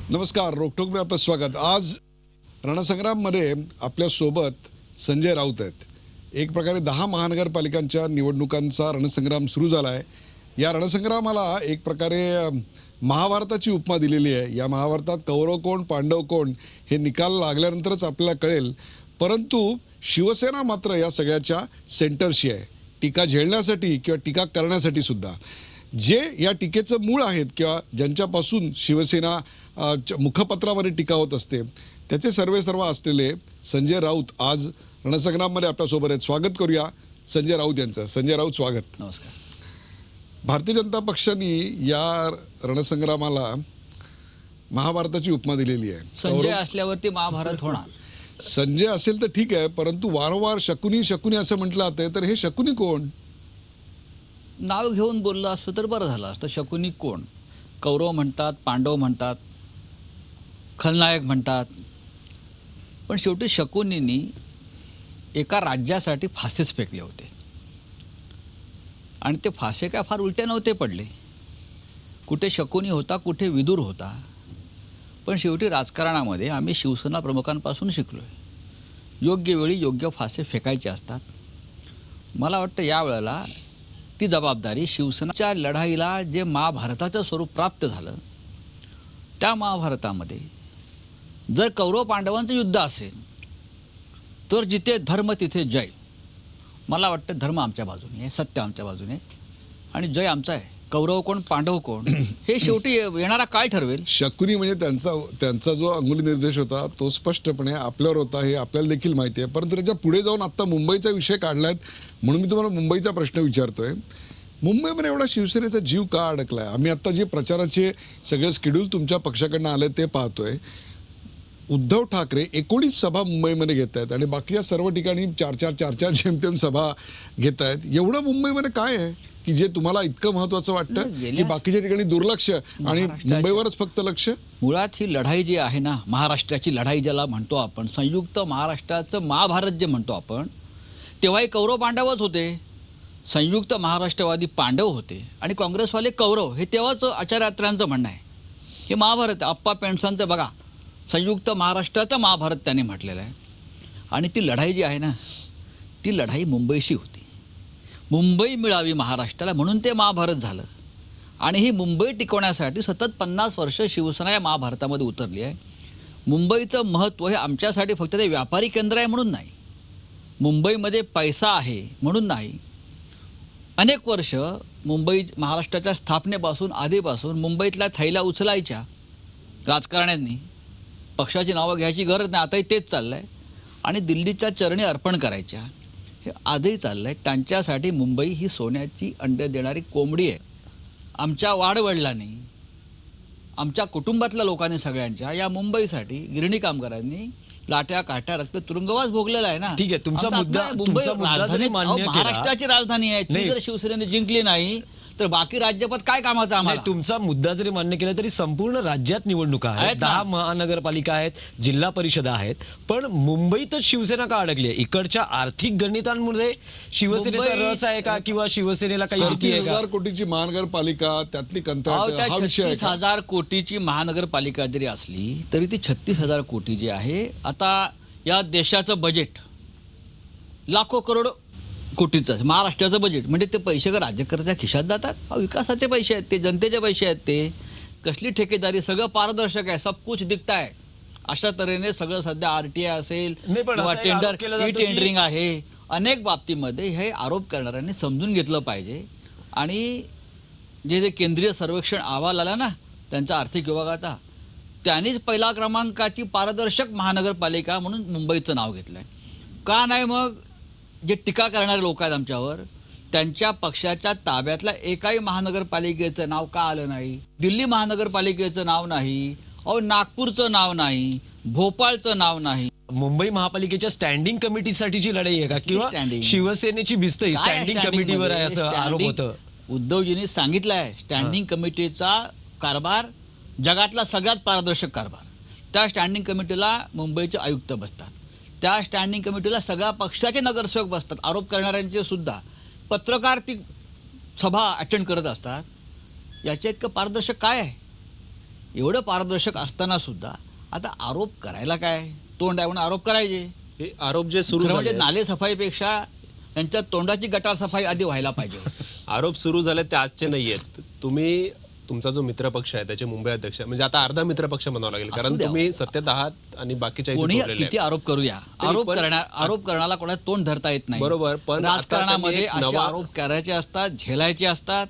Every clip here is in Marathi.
नमस्कार. रोकटोक में आपलं स्वागत. आज रणसंग्राममध्ये आपल्यासोबत संजय राऊत आहेत. एक प्रकारे 10 महानगरपालिकांच्या निवडणुकांचा रणसंग्राम सुरू झाला आहे. या रणसंग्रामाला एक प्रकारे महाभारताची उपमा दिलेली आहे. या महाभारतात कौरव कोण पांडव कोण हे निकाल लागल्यानंतरच आपल्याला कळेल. परंतु शिवसेना मात्र या सगळ्याच्या सेंटरशी आहे, टीका झेलण्यासाठी किंवा टीका करण्यासाठी सुद्धा. जे या टीकेचं मूळ आहेत किंवा ज्यांच्यापासून शिवसेना मुखपत्रामध्ये टीका होत असते त्याचे सर्व असलेले संजय राऊत आज रणसंग्राममध्ये आपल्यासोबत आहेत. स्वागत करूया संजय राऊत यांचं. संजय राऊत, स्वागत. नमस्कार. भारतीय जनता पक्षाने या रणसंग्रामाला महाभारताची उपमा दिलेली आहे. संजय असल्यावरती महाभारत होणार. संजय असेल तर ठीक आहे, परंतु वारंवार शकुनी असं म्हटलं जाते, तर हे शकुनी कोण? नाव घेऊन बोललं असतं तर बरं झालं असतं. शकुनी कोण? कौरव म्हणतात, पांडव म्हणतात, खलनायक म्हणतात, पण शेवटी शकुनींनी एका राज्यासाठी फासेच फेकले होते आणि ते फासे काय फार उलटे नव्हते पडले. कुठे शकुनी होता, कुठे विदुर होता. पण शेवटी राजकारणामध्ये आम्ही शिवसेना प्रमुखांपासून शिकलो आहे, योग्य वेळी योग्य फासे फेकायचे असतात. मला वाटतं यावेळेला ती जबाबदारी शिवसेनेच्या लढाईला जे महाभारताचं स्वरूप प्राप्त झालं, त्या महाभारतामध्ये जर कौरव पांडवांचं युद्ध असेल तर जिथे धर्म तिथे जय. मला वाटतं धर्म आमच्या बाजूने आहे, सत्य आमच्या बाजूने आहे आणि जय आमचा आहे. कौरव कोण पांडव कोण हे शेवटी येणारा काळ ठरवेल. शकुनी म्हणजे त्यांचा जो अंगुली निर्देश होता तो स्पष्टपणे आपल्यावर होता हे आपल्याला देखील माहिती आहे. परंतु त्याच्या पुढे जाऊन आता मुंबईचा विषय काढलाय म्हणून मी तुम्हाला मुंबईचा प्रश्न विचारतोय. मुंबईमध्ये एवढा शिवसेनेचा जीव का अडकलाय? आम्ही आता जे प्रचाराचे सगळे शेड्यूल तुमच्या पक्षाकडनं आले ते पाहतोय. उद्धव ठाकरे 19 सभा मुंबईमध्ये घेत आहेत आणि बाकीच्या सर्व ठिकाणी 4 जेमतेम सभा घेत आहेत. एवढं मुंबईमध्ये काय आहे की जे तुम्हाला इतकं महत्त्वाचं वाटतं की बाकीच्या ठिकाणी दुर्लक्ष आणि मुंबईवरच फक्त लक्ष? मुळात ही लढाई जी आहे ना, महाराष्ट्राची लढाई ज्याला म्हणतो आपण, संयुक्त महाराष्ट्राचं महाभारत जे म्हणतो आपण, तेव्हाही कौरव पांडवच होते. संयुक्त महाराष्ट्रवादी पांडव होते आणि काँग्रेसवाले कौरव, हे तेव्हाच आचार्यात्रांचं म्हणणं आहे. हे महाभारत आप्पा पेंडसांचं बघा, संयुक्त महाराष्ट्राचं महाभारत त्याने म्हटलेलं आहे. आणि ती लढाई जी आहे ना, ती लढाई मुंबईशी होती. मुंबई मिळावी महाराष्ट्राला म्हणून ते महाभारत झालं. आणि ही मुंबई टिकवण्यासाठी सतत 50 वर्ष शिवसेना या महाभारतामध्ये उतरली आहे. मुंबईचं महत्त्व हे आमच्यासाठी फक्त ते व्यापारी केंद्र आहे म्हणून नाही, मुंबईमध्ये पैसा आहे म्हणून नाही. अनेक वर्ष मुंबई महाराष्ट्राच्या स्थापनेपासून आधीपासून मुंबईतल्या थैल्या उचलायच्या राजकारण्यांनी, पक्षाची नावं घ्यायची गरज नाही, आताही तेच चाललं आहे. आणि दिल्लीच्या चरणी अर्पण करायच्या, हे आजही चाललं आहे. त्यांच्यासाठी मुंबई ही सोन्याची अंडे देणारी कोंबडी आहे. आमच्या वाडवडिलांनी, आमच्या कुटुंबातल्या लोकांनी, सगळ्यांच्या या मुंबईसाठी गिरणी कामगारांनी लाट्या काट्या रक्त तुरुंगवास भोगलेला आहे ना. ठीक आहे, तुमचा मुद्दा जरी मान्य केला, महाराष्ट्राची राजधानी आहे ती जर शिवसेनेने जिंकली नाही तर बाकी राज्यपद काय कामाचं आम्हाला? तुमचा मुद्दा जरी मान्य केला तरी संपूर्ण राज्यात निवडणुका आहेत, 10 महानगरपालिका आहेत, जिल्हा परिषदा आहेत, पण मुंबईतच शिवसेना का अडकली आहे? इकडच्या आर्थिक गणितांमध्ये शिवसेनेचा रस आहे का किंवा शिवसेनेला काही भीती आहे का? 36,000 कोटीची महानगरपालिका, त्यातली कंत्राट, हा विषय आहे. 36,000 कोटीची महानगरपालिका जरी असली तरी ती 36,000 कोटी जी आहे, आता या देशाचं बजेट लाखो करोड कोटीचं आहे. महाराष्ट्राचं बजेट म्हणजे ते पैसे का राज्यकर्त्याच्या खिशात जातात? विकासाचे पैसे आहेत ते, जनतेचे पैसे आहेत ते. कसली ठेकेदारी? सगळं पारदर्शक आहे, सब कुछ दिखता आहे. अशा तऱ्हेने सगळं सध्या RTI असेल किंवा टेंडरिंग आहे, अनेक बाबतीमध्ये हे आरोप करणाऱ्यांनी समजून घेतलं पाहिजे. आणि जे केंद्रीय सर्वेक्षण अहवाल आला ना त्यांच्या आर्थिक विभागाचा, त्यांनीच पहिला क्रमांकाची पारदर्शक महानगरपालिका म्हणून मुंबईचं नाव घेतलंय. का नाही मग? जे टीका करणारे लोक आहेत आमच्यावर, त्यांच्या पक्षाच्या ताब्यातल्या एकाही महानगरपालिकेचं नाव का आलं नाही? दिल्ली महानगरपालिकेचं नाव नाही, नागपूरचं नाव नाही, भोपाळचं नाव नाही. मुंबई महापालिकेच्या स्टँडिंग कमिटीसाठीची लढाई आहे का किंवा शिवसेनेची भिस्त स्टँडिंग कमिटीवर आहे असं आरोप होतं? उद्धवजींनी सांगितलं आहे, स्टँडिंग कमिटीचा कारभार जगातला सगळ्यात पारदर्शक कारभार. त्या स्टँडिंग कमिटीला मुंबईचे आयुक्त बसतात, त्या स्टँडिंग कमिटीला सगळ्या पक्षाचे नगरसेवक बसतात, आरोप करणाऱ्यांचे सुद्धा. पत्रकार ती सभा अटेंड करत असतात. याच्या इतकं पारदर्शक काय आहे? एवढं पारदर्शक असताना सुद्धा आता आरोप करायला काय, तोंड आहे म्हणून आरोप करायचे. हे आरोप जे सुरू खरं म्हणजे झाले नाले सफाईपेक्षा त्यांच्या तोंडाची गटार सफाई आधी व्हायला पाहिजे. आरोप सुरू झाले ते आजचे नाहीयेत. तुम्ही तुमचा जो मित्रपक्ष आहे त्याचे मुंबई अध्यक्ष म्हणजे आता अर्धा मित्रपक्ष म्हणावं लागेल, असू कारण द्या. तुम्ही सत्तेत आहात आणि बाकीच्या इथे कोणी जोडलेले किती आहेत. आरोप करूया, आरोप करण्याला कोणाला तोंड धरता येत नाही. बरोबर, पण आता राजकारणामध्ये त्यांनी एक असे नवा- आरोप करायचे असतात, झेलायचे असतात,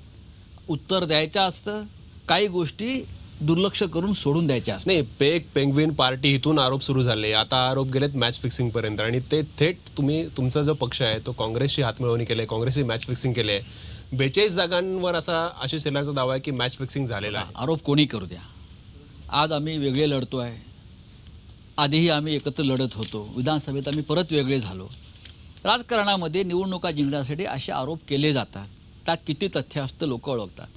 उत्तर द्यायचं असतं, काही गोष्टी दुर्लक्ष करून सोडून द्यायच्या असतात. नाही, पेंग्विन पार्टी इथून आरोप सुरू झाले, आता आरोप गेलेत मॅच फिक्सिंग पर्यंत, आणि ते थेट तुम्ही तुमचा जो पक्ष आहे तो काँग्रेसशी हातमिळवणी केली, काँग्रेसची मॅच फिक्सिंग केली आहे. 42 जागांवर असा आशिष शेलारचा दावा आहे की मॅच फिक्सिंग झालेला आहे. आरोप कोणी करू द्या, आज आम्ही वेगळे लढतोय, आधीही आम्ही एकत्र लढत होतो, विधानसभेत आम्ही परत वेगळे झालो. राजकारणामध्ये निवडणुका जिंकण्यासाठी असे आरोप केले जातात, त्यात किती तथ्य असतं लोक ओळखतात.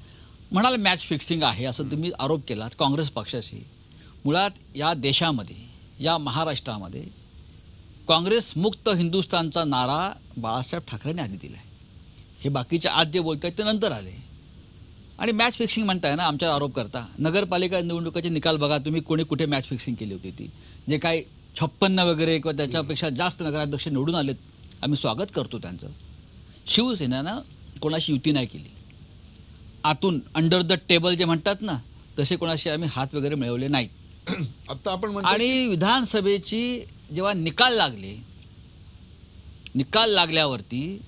म्हणाल मॅच फिक्सिंग आहे असं तुम्ही आरोप केलात काँग्रेस पक्षाशी. मुळात या देशामध्ये, या महाराष्ट्रामध्ये काँग्रेस मुक्त हिंदुस्थानचा नारा बाळासाहेब ठाकरेंनी आधी दिला आहे. हे बाकीचे आज जे बोलत आहेत ते नंतर आले. आणि मॅच फिक्सिंग म्हणताय ना, आमच्यावर आरोप करता. नगरपालिका निवडणुकीचे निकाल बघा तुम्ही, कोणी कुठे मॅच फिक्सिंग केली होती ती. जे काही 56 वगैरे किंवा त्याच्यापेक्षा जास्त नगराध्यक्ष निवडून आलेत, आम्ही स्वागत करतो त्यांचं. शिवसेनेनं कोणाशी युती नाही केली. आतून अंडर द टेबल जे म्हणतात ना, तसे कोणाशी आम्ही हात वगैरे मिळवले नाहीत. आता आपण म्हणतो आणि विधानसभेची जेव्हा निकाल लागल्यावरती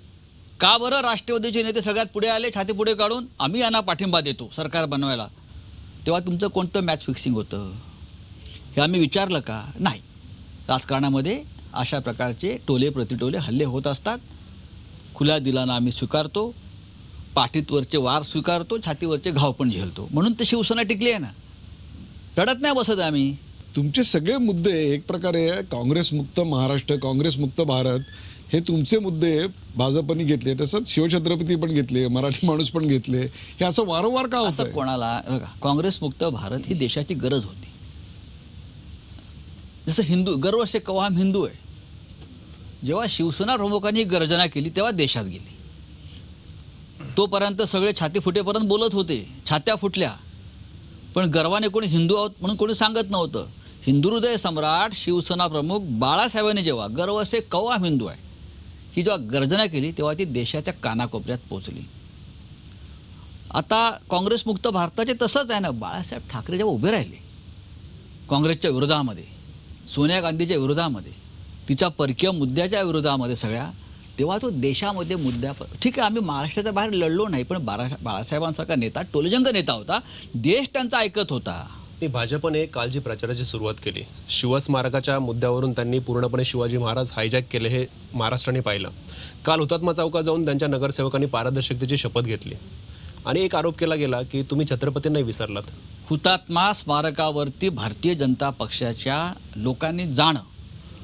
का बरं राष्ट्रवादीचे नेते सगळ्यात पुढे आले, छाती पुढे काढून आम्ही यांना पाठिंबा देतो सरकार बनवायला, तेव्हा तुमचं कोणतं मॅच फिक्सिंग होतं हे आम्ही विचारलं का? नाही. राजकारणामध्ये अशा प्रकारचे टोले प्रतिटोले हल्ले होत असतात. खुल्या दिलानं आम्ही स्वीकारतो, पाठीतवरचे वार स्वीकारतो, छातीवरचे घाव पण झेलतो. म्हणून ते शिवसेना टिकली आहे ना, रडत नाही बसत आम्ही. तुमचे सगळे मुद्दे एक प्रकारे काँग्रेस मुक्त महाराष्ट्र, काँग्रेस मुक्त भारत हे तुमचे मुद्दे भाजपने घेतले, तसंच शिवछत्रपती पण घेतले, मराठी माणूस पण घेतले. हे असं वारंवार का असं होतं? कोणाला बघा, काँग्रेस मुक्त भारत ही देशाची गरज होती. जसं हिंदू गर्व से कहो हम हिंदू आहे. जेव्हा शिवसेना प्रमुखांनी गर्जना केली तेव्हा देशात गेली. तोपर्यंत सगळे छाती फुटेपर्यंत बोलत होते, छात्या फुटल्या, पण गर्वाने कोणी हिंदू आहोत म्हणून कोणी सांगत नव्हतं. हिंदू हृदय सम्राट शिवसेना प्रमुख बाळासाहेबांनी जेव्हा गर्व से कहो हम हिंदू आहे ही जेव्हा गर्जना केली तेव्हा ती देशाच्या कानाकोपऱ्यात पोहोचली. आता काँग्रेस मुक्त भारताचे तसंच आहे ना. बाळासाहेब ठाकरे जेव्हा उभे राहिले काँग्रेसच्या विरोधामध्ये, सोनिया गांधीच्या विरोधामध्ये, तिच्या परकीय मुद्द्याच्या विरोधामध्ये सगळ्या, तेव्हा तो देशामध्ये मुद्द्या ठीक आहे, आम्ही महाराष्ट्राच्या बाहेर लढलो नाही, पण बाळासाहेबांसारखा नेता टोलजंग नेता होता, देश त्यांचा ऐकत होता. भाजपने काल जी प्रचाराची सुरुवात केली, शिवस्मारकाच्या मुद्द्यावरून त्यांनी पूर्णपणे शिवाजी महाराज हायजॅक केले हे महाराष्ट्राने पाहिलं. काल हुतात्मा चौकात जाऊन त्यांच्या नगरसेवकांनी पारदर्शकतेची शपथ घेतली आणि एक आरोप केला गेला की तुम्ही छत्रपतींनाही विसरलात. हुतात्मा स्मारकावरती भारतीय जनता पक्षाच्या लोकांनी जाणं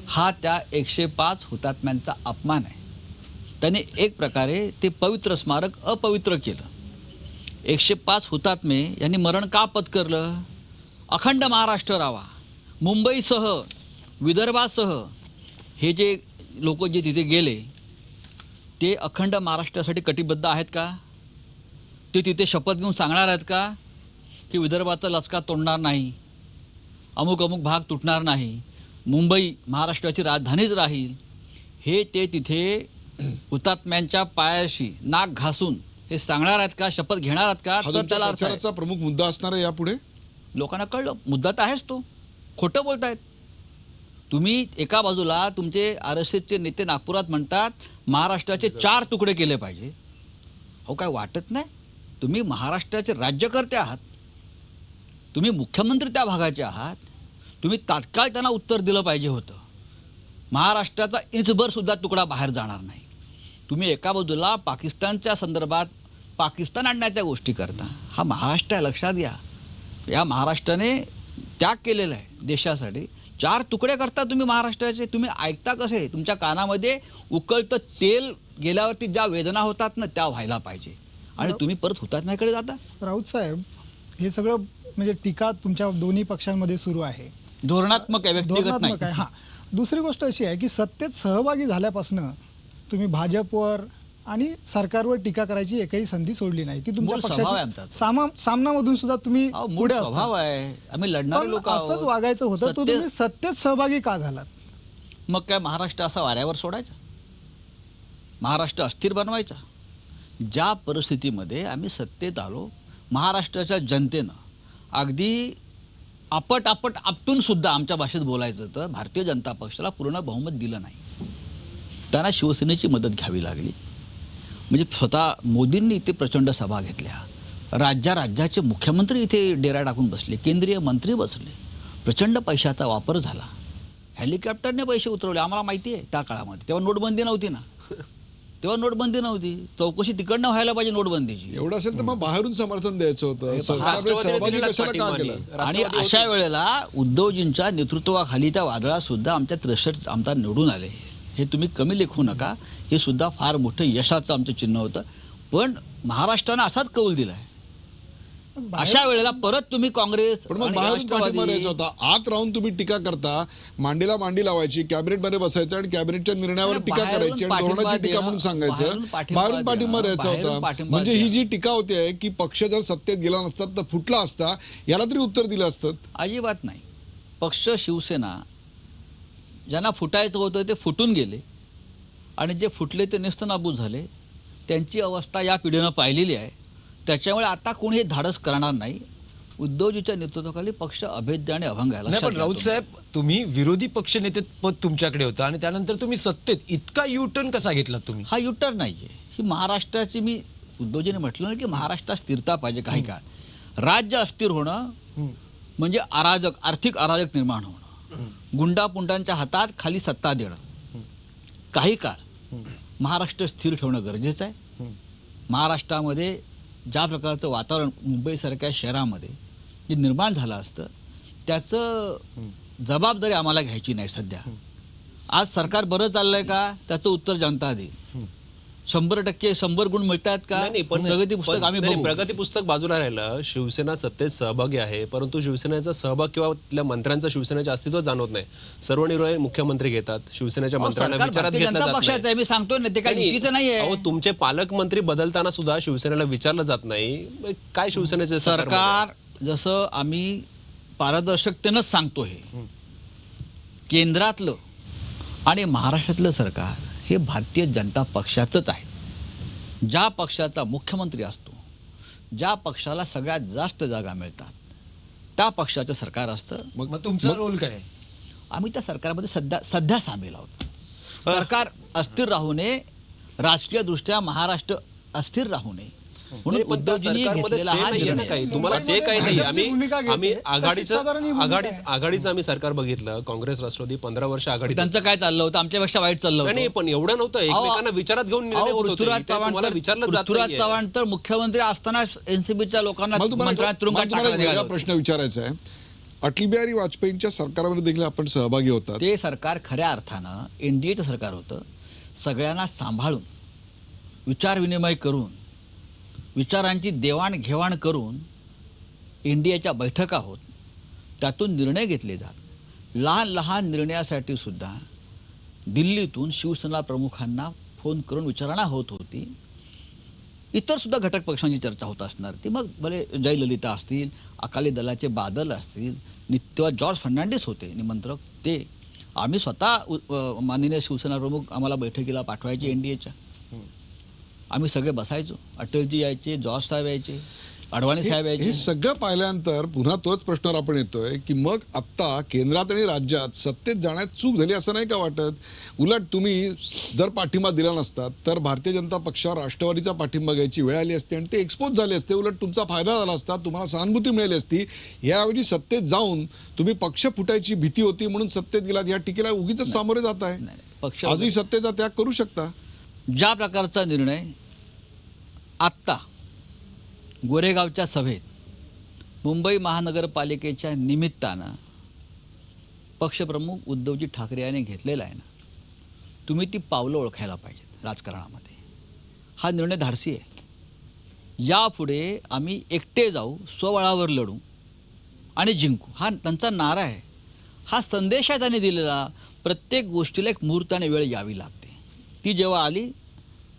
हा त्या 105 हुतात्म्यांचा अपमान आहे. त्यांनी एक प्रकारे ते पवित्र स्मारक अपवित्र केलं. 105 हुतात्मे यांनी मरण का पत्करलं? अखंड महाराष्ट्र राहावा, मुंबईसह विदर्भासह हे जे लोक जे तिथे गेले ते अखंड महाराष्ट्रासाठी कटिबद्ध आहेत का? ते तिथे शपथ घेऊन सांगणार आहेत का की विदर्भाचा लचका तोडणार नाही, अमुक अमुक भाग तुटणार नाही, मुंबई महाराष्ट्राची राजधानीच राहील? हे ते तिथे हुतात्म्यांच्या पायाशी नाक घासून हे सांगणार आहेत का, शपथ घेणार आहेत का? हा तर तुमच्या त्याला अर्थ आहे. प्रचाराचा प्रमुख मुद्दा असणार आहे यापुढे. लोकांना कळलं मुद्दा तर आहेच तो. खोटं बोलतायत तुम्ही. एका बाजूला तुमचे RSSचे नेते नागपुरात म्हणतात महाराष्ट्राचे 4 तुकडे केले पाहिजे. हो, काय वाटत नाही? तुम्ही महाराष्ट्राचे राज्यकर्ते आहात, तुम्ही मुख्यमंत्री त्या भागाचे आहात, तुम्ही तात्काळ त्यांना उत्तर दिलं पाहिजे होतं. महाराष्ट्राचा इंचभर सुद्धा तुकडा बाहेर जाणार नाही. तुम्ही एका बाजूला पाकिस्तानच्या संदर्भात पाकिस्तान आणण्याच्या गोष्टी करता. हा महाराष्ट्र आहे, लक्षात घ्या. या महाराष्ट्राने त्याग केलेला आहे देशासाठी. 4 तुकडे करता तुम्ही महाराष्ट्राचे. तुम्ही ऐकता कसे? तुमच्या कानामध्ये उकळतं तेल गेल्यावरती ज्या वेदना होतात ना त्या व्हायला पाहिजे, आणि तुम्ही परत हुतात्म्याकडे जाता. राऊत साहेब, हे सगळं म्हणजे टीका तुमच्या दोन्ही पक्षांमध्ये सुरू आहे, धोरणात्मक आहे, व्यक्तिगत धोरणात्मक आहे. नाही. हां, दुसरी गोष्ट अशी आहे की सत्तेत सहभागी झाल्यापासून तुम्ही भाजपवर आणि सरकारवर टीका करायची एकही संधी सोडली नाही. ती तुमच्या मूळ स्वभाव आहे पक्षाची आमचा. सामनामधून सुद्धा तुम्ही अहो, मूळ पुढे स्वभाव असता. आहे, आम्ही लढणारे पण लोक असंच वागायचं होतं, तर सत्य- तुम्ही सत्तेत सहभागी का झालात? मग काय महाराष्ट्र असा वाऱ्यावर सोडायचा? महाराष्ट्र अस्थिर बनवायचा? ज्या परिस्थितीमध्ये आम्ही सत्तेत आलो, महाराष्ट्राच्या जनतेनं अगदी आपट आपटून सुद्धा आमच्या भाषेत बोलायचं तर भारतीय जनता पक्षाला पूर्ण बहुमत दिलं नाही. त्यांना शिवसेनेची मदत घ्यावी लागली. म्हणजे स्वतः मोदींनी इथे प्रचंड सभा घेतल्या, राज्याचे मुख्यमंत्री इथे डेरा टाकून बसले, केंद्रीय मंत्री बसले, प्रचंड पैशाचा वापर झाला, हेलिकॉप्टरने पैसे उतरवले. आम्हाला माहिती आहे त्या काळामध्ये, तेव्हा नोटबंदी नव्हती ना, तेव्हा नोटबंदी नव्हती. चौकशी तिकडनं व्हायला पाहिजे नोटबंदीची. एवढं असेल तर मग बाहेरून समर्थन द्यायचं होतं. सरकारने राष्ट्रवादीने सहभागी दिलेला कशाला का पाठिंबा केलं? नाही. आणि राष्ट्रवादी अशा वेळेला उद्धवजींच्या नेतृत्वाखाली त्या वादळात सुद्धा आमच्या 63 आमदार निवडून आले. हे तुम्ही कमी लेखू नका, हे सुद्धा फार मोठं यशाचं आमचं चिन्ह होतं. पण महाराष्ट्रानं असाच कौल दिलाय. अशा वेळेला परत तुम्ही काँग्रेस पण मग आणि बाहेरून पाठिंबा राष्ट्रवादी द्यायचा होता. आत राहून तुम्ही टीका करता, मांडीला मांडी लावायची, कॅबिनेटमध्ये बसायचं आणि कॅबिनेटच्या निर्णयावर नाही, टीका बाहेरून करायची आणि पाठिंबा धोरणाची टीका देणं, म्हणून सांगायचं. बाहेरून पाठिंबा बाहेरून पाठिंबा देणं, द्यायचा बाहेरून होता. पाठिंबा म्हणजे ही देणं. जी टीका होते की पक्ष जर सत्तेत गेला नसता तर फुटला असता, याला तरी उत्तर दिलं असतं. अजिबात नाही. पक्ष शिवसेना ज्यांना फुटायचं होतं ते फुटून गेले आणि जे फुटले ते नेस्तनाबूत झाले. त्यांची अवस्था या पिढीनं पाहिलेली आहे. त्याच्यामुळे आता कोणी हे धाडस करणार नाही. उद्धवजीच्या नेतृत्वाखाली पक्ष अभेद्य आणि अभंग आहे. नाही, लक्षात पण घ्या राऊत तुम्ही. साहेब, तुम्ही विरोधी पक्षनेते पद तुमच्याकडे होतं आणि त्यानंतर तुम्ही सत्तेत इतका युटर्न कसा घेतलात तुम्ही? हा युटर नाहीये. ही महाराष्ट्राची, मी उद्धवजीने म्हटलं ना की महाराष्ट्रात स्थिरता पाहिजे काही काळ. राज्य अस्थिर होणं म्हणजे आर्थिक अराजक निर्माण होणं, गुंडापुंडांच्या हातात खाली सत्ता देणं. काही काळ महाराष्ट्र स्थिर ठेवणं गरजेचं आहे. महाराष्ट्रामध्ये ज्या प्रकारचं वातावरण मुंबईसारख्या शहरामध्ये जे निर्माण झालं असतं त्याचं जबाबदारी आम्हाला घ्यायची नाही सध्या. आज सरकार बरं चाललंय का त्याचं उत्तर जनता देईल. 100% 100 गुण मिळतात का? नाही, पण प्रगती पुस्तक आम्ही नाही, बघू. प्रगती पुस्तक बाजूला राहिलं. शिवसेना सत्तेत सहभागी आहे, परंतु शिवसेनेचा सहभाग किंवा तिथल्या मंत्र्यांचं शिवसेनेचे अस्तित्व जाणवत नाही. सर्व निर्णय मुख्यमंत्री घेतात, शिवसेनेच्या मंत्र्यांना सरकार विचारात भारतीय घेतला जनता जात पक्षाचं आहे, मी सांगतोय ना, ते काही नाही. युतीचं नाहीये. अहो, तुमचे पालकमंत्री बदलताना सुद्धा शिवसेनेला विचारलं जात नाही. काय शिवसेनेचे सरकार जसं आम्ही पारदर्शकतेनंच सांगतो, हे केंद्रातलं आणि महाराष्ट्रातलं सरकार हे भारतीय जनता पक्षाचंच आहे. ज्या पक्षाचा मुख्यमंत्री असतो, ज्या पक्षाला सगळ्यात जास्त जागा मिळतात, त्या पक्षाचं सरकार असतं. मग तुमचा रोल काय? आम्ही त्या सरकारमध्ये सध्या सामील आहोत. सरकार अस्थिर राहू नये, राजकीय दृष्ट्या महाराष्ट्र अस्थिर राहू नये म्हणून उद्धवजींनी घेतलेला हा निर्णय. काही तुम्हाला से काही नाही. भूमिका घेते. आम्ही तशीच साधारण ही भूमिका आहे. आघाडीचं आम्ही सरकार बघितलं. काँग्रेस राष्ट्रवादी 15 वर्ष आघाडीत त्यांचं काय चाललं होतं? आमच्यापेक्षा वाईट चाललं नाही, होतं. पण एवढं नव्हतं. एकमेकांना विचारात घेऊन निर्णय होत होते. पृथ्वीराज इथे तुम्हाला विचारलं जात पृथ्वीराज नाहीये. चव्हाण तर मुख्यमंत्री असताना एनसीबीच्या लोकांना मला तुम्हाला मंत्र्यांना तुरुंगात मला तुम्हाला टाकण्यात एक वेगळा निघालं प्रश्न विचारायचा आहे. अटल बिहारी वाजपेयींच्या सरकारमध्ये देखील आपण सहभागी होतात. ते सरकार खऱ्या अर्थानं एनडीएचं सरकार होतं. सगळ्यांना सांभाळून, विचारविनिमय करून, विचारांची देवाणघेवाण करून इंडियाच्या बैठका होत, त्यातून निर्णय घेतले जात. लहान लहान निर्णयासाठी सुद्धा दिल्लीतून शिवसेना प्रमुखांना फोन करून विचारणा होत होती. इतर सुद्धा घटक पक्षांची चर्चा होत असणार. ती मग भले जयललिता असतील, अकाली दलाचे बादल असतील, तेव्हा जॉर्ज फर्नांडिस होते निमंत्रक, ते आम्ही स्वतः माननीय शिवसेना प्रमुख आम्हाला बैठकीला पाठवायचे एनडीएच्या. आम्ही सगळे बसायचो. अटलजी यायचे, जॉर्ज साहेब यायचे, अडवाणी साहेब हे यायचे. सगळं पाहिल्यानंतर पुन्हा तोच प्रश्नावर आपण येतोय की मग आत्ता केंद्रात आणि राज्यात सत्तेत जाण्यात चूक झाली असं नाही का वाटत? उलट तुम्ही जर पाठिंबा दिला नसतात तर भारतीय जनता पक्षावर राष्ट्रवादीचा पाठिंबा घ्यायची वेळ आली असते आणि ते एक्सपोज झाले असते. उलट तुमचा फायदा झाला असता, तुम्हाला सहानुभूती मिळाली असती. याऐवजी सत्तेत जाऊन तुम्ही पक्ष फुटायची भीती होती म्हणून सत्तेत गेलात. या टीकेला उगीच सामोरे जात आहे. नाही, पक्ष आजही सत्तेचा त्याग करू शकता. ज्या प्रकारचा निर्णय आत्ता गोरेगावच्या सभेत मुंबई महानगरपालिकेच्या निमित्तानं पक्षप्रमुख उद्धवजी ठाकरे यांनी घेतलेला आहे ना, तुम्ही ती पावलं ओळखायला पाहिजेत राजकारणामध्ये. हा निर्णय धाडसी आहे. यापुढे आम्ही एकटे जाऊ, स्वबळावर लढू आणि जिंकू, हा त्यांचा नारा आहे. हा संदेश आहे त्यांनी दिलेला. प्रत्येक गोष्टीला एक मुहूर्ताने वेळ यावी लागते. ती जेव्हा आली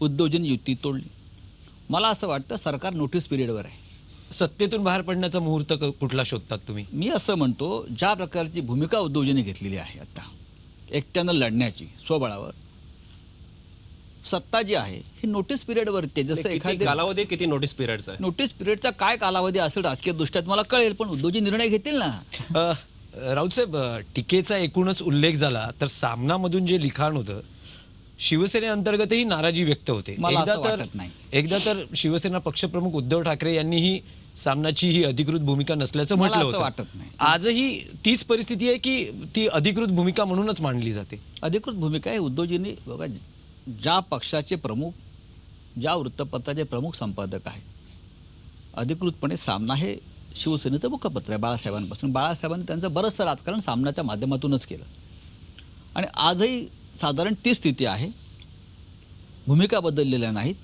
उद्धवजींनी युती तोडली. मला असं वाटतं सरकार नोटीस पिरियडवर आहे. सत्तेतून बाहेर पडण्याचा मुहूर्त कुठला शोधतात तुम्ही? मी असं म्हणतो, ज्या प्रकारची भूमिका उद्धवजींनी घेतलेली आहे आता एकट्यानं लढण्याची स्वबळावर, सत्ता जी आहे ही नोटीस पिरियडवरती जसं किती एखाद्या कालावधी किती नोटीस पिरियडचा आहे? नोटीस पिरियडचा काय कालावधी असेल राजकीय दृष्ट्यात मला कळेल, पण उद्धवजी निर्णय घेतील ना. राऊत साहेब, टीकेचा एकूणच उल्लेख झाला तर सामनामधून जे लिखाण होतं शिवसेनेअंतर्गतही नाराजी व्यक्त होते. मला असं वाटत नाही. एकदा तर शिवसेना पक्षप्रमुख उद्धव ठाकरे यांनीही सामनाची ही अधिकृत भूमिका नसल्याचं मला म्हटलं असं होतं. वाटत नाही. आजही तीच परिस्थिती आहे की ती अधिकृत भूमिका म्हणूनच मांडली जाते? अधिकृत भूमिका आहे उद्धवजींनी. बघा, ज्या पक्षाचे प्रमुख, ज्या वृत्तपत्राचे प्रमुख संपादक आहेत, अधिकृतपणे सामना हे शिवसेनेचं मुखपत्र आहे बाळासाहेबांपासून. बाळासाहेबांनी त्यांचं बरंचसं राजकारण सामनाच्या माध्यमातूनच केलं आणि आजही साधारण ती स्थिती आहे. भूमिका बदललेल्या नाहीत.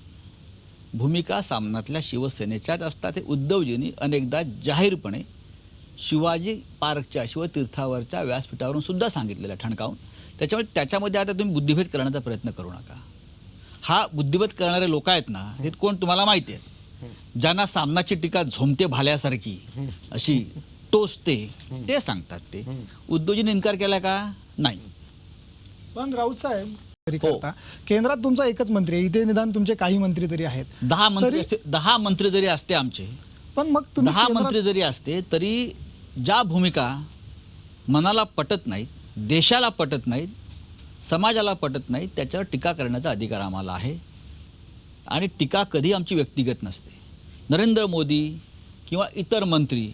भूमिका सामनातल्या शिवसेनेच्याच असतात. हे उद्धवजींनी अनेकदा जाहीरपणे शिवाजी पार्कच्या शिवतीर्थावरच्या व्यासपीठावरून सुद्धा सांगितलेलं ठणकावून. त्याच्यामुळे त्याच्यामध्ये आता तुम्ही बुद्धिभेद करण्याचा प्रयत्न करू नका. हा बुद्धिभेद करणारे लोक आहेत ना, हे कोण तुम्हाला माहिती आहे, ज्यांना सामनाची टीका झोमटे भाल्यासारखी अशी टोचते, ते सांगतात. ते उद्धवजींनी इन्कार केला का? नाही. पण राऊत साहेब तरी करता केंद्रात तुमचा एकच मंत्री आहे, इथे निदान तुमचे काही मंत्री तरी आहेत. 10 मंत्री जरी असते आमचे, पण मग तुम्ही 10 मंत्री जरी असते तरी ज्या भूमिका मनाला पटत नाहीत, देशाला पटत नाहीत, समाजाला पटत नाहीत, त्याच्यावर टीका करण्याचा अधिकार आम्हाला आहे. आणि टीका कधी आमची व्यक्तिगत नसते. नरेंद्र मोदी किंवा इतर मंत्री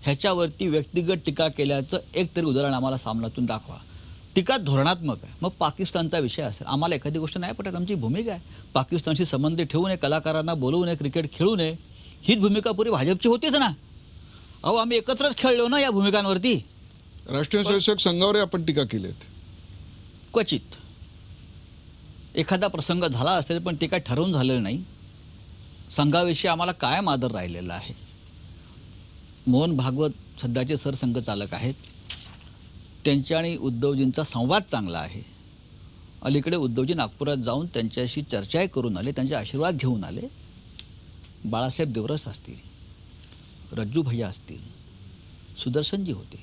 ह्याच्यावरती व्यक्तिगत टीका केल्याचं एक तरी उदाहरण आम्हाला सामनातून दाखवा. टीका धोरणात्मक आहे. मग पाकिस्तानचा विषय असेल, आम्हाला एखादी गोष्ट नाही पटत, आमची भूमिका आहे पाकिस्तानशी संबंध ठेवू नये, कलाकारांना बोलवू नये, क्रिकेट खेळू नये, हीच भूमिका पुरी भाजपची होतीच ना. अहो, आम्ही एकत्रच खेळलो ना या भूमिकांवरती. राष्ट्रीय स्वयंसेवक संघावर आपण टीका केलीत. क्वचित एखादा प्रसंग झाला असेल, पण ते काय ठरवून झालेलं नाही. संघाविषयी आम्हाला कायम आदर राहिलेला आहे. मोहन भागवत सध्याचे सरसंघचालक आहेत. त्यांच्या आणि उद्धवजींचा संवाद चांगला आहे. अलीकडे उद्धवजी नागपुरात जाऊन त्यांच्याशी चर्चाही करून आले, त्यांचे आशीर्वाद घेऊन आले. बाळासाहेब देवरस असतील, रज्जू भैया असतील, सुदर्शनजी होते,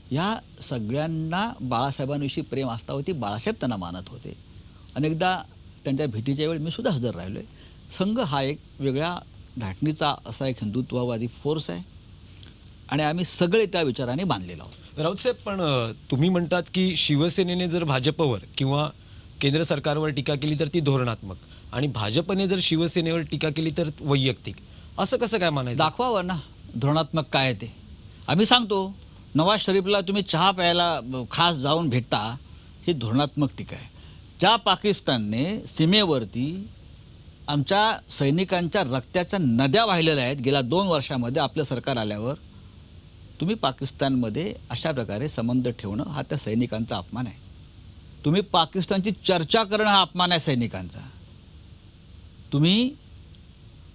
ह्या सगळ्यांना बाळासाहेबांविषयी प्रेम आस्था होती. बाळासाहेब त्यांना मानत होते. अनेकदा त्यांच्या भेटीच्या वेळी मी सुद्धा हजर राहिलो आहे. संघ हा एक वेगळ्या धाटणीचा असा एक हिंदुत्ववादी फोर्स आहे आणि आम्ही सगळे त्या विचाराने बांधलेलो आहोत. राऊत साहेब, पण तुम्ही म्हणतात की शिवसेनेने जर भाजपवर किंवा केंद्र सरकारवर टीका केली तर ती धोरणात्मक, आणि भाजपने जर शिवसेनेवर टीका केली तर वैयक्तिक, असं कसं काय मानायचं? दाखवावं ना धोरणात्मक काय आहे ते. आम्ही सांगतो, नवाज शरीफला तुम्ही चहा प्यायला खास जाऊन भेटता, ही धोरणात्मक टीका आहे. ज्या पाकिस्तानने सीमेवरती आमच्या सैनिकांच्या रक्ताच्या नद्या वाहिलेल्या आहेत गेल्या 2 वर्षामध्ये आपलं सरकार आल्यावर, तुम्ही पाकिस्तानमध्ये अशा प्रकारे संबंध ठेवणं हा त्या सैनिकांचा अपमान आहे. तुम्ही पाकिस्तानची चर्चा करणं हा अपमान आहे सैनिकांचा. तुम्ही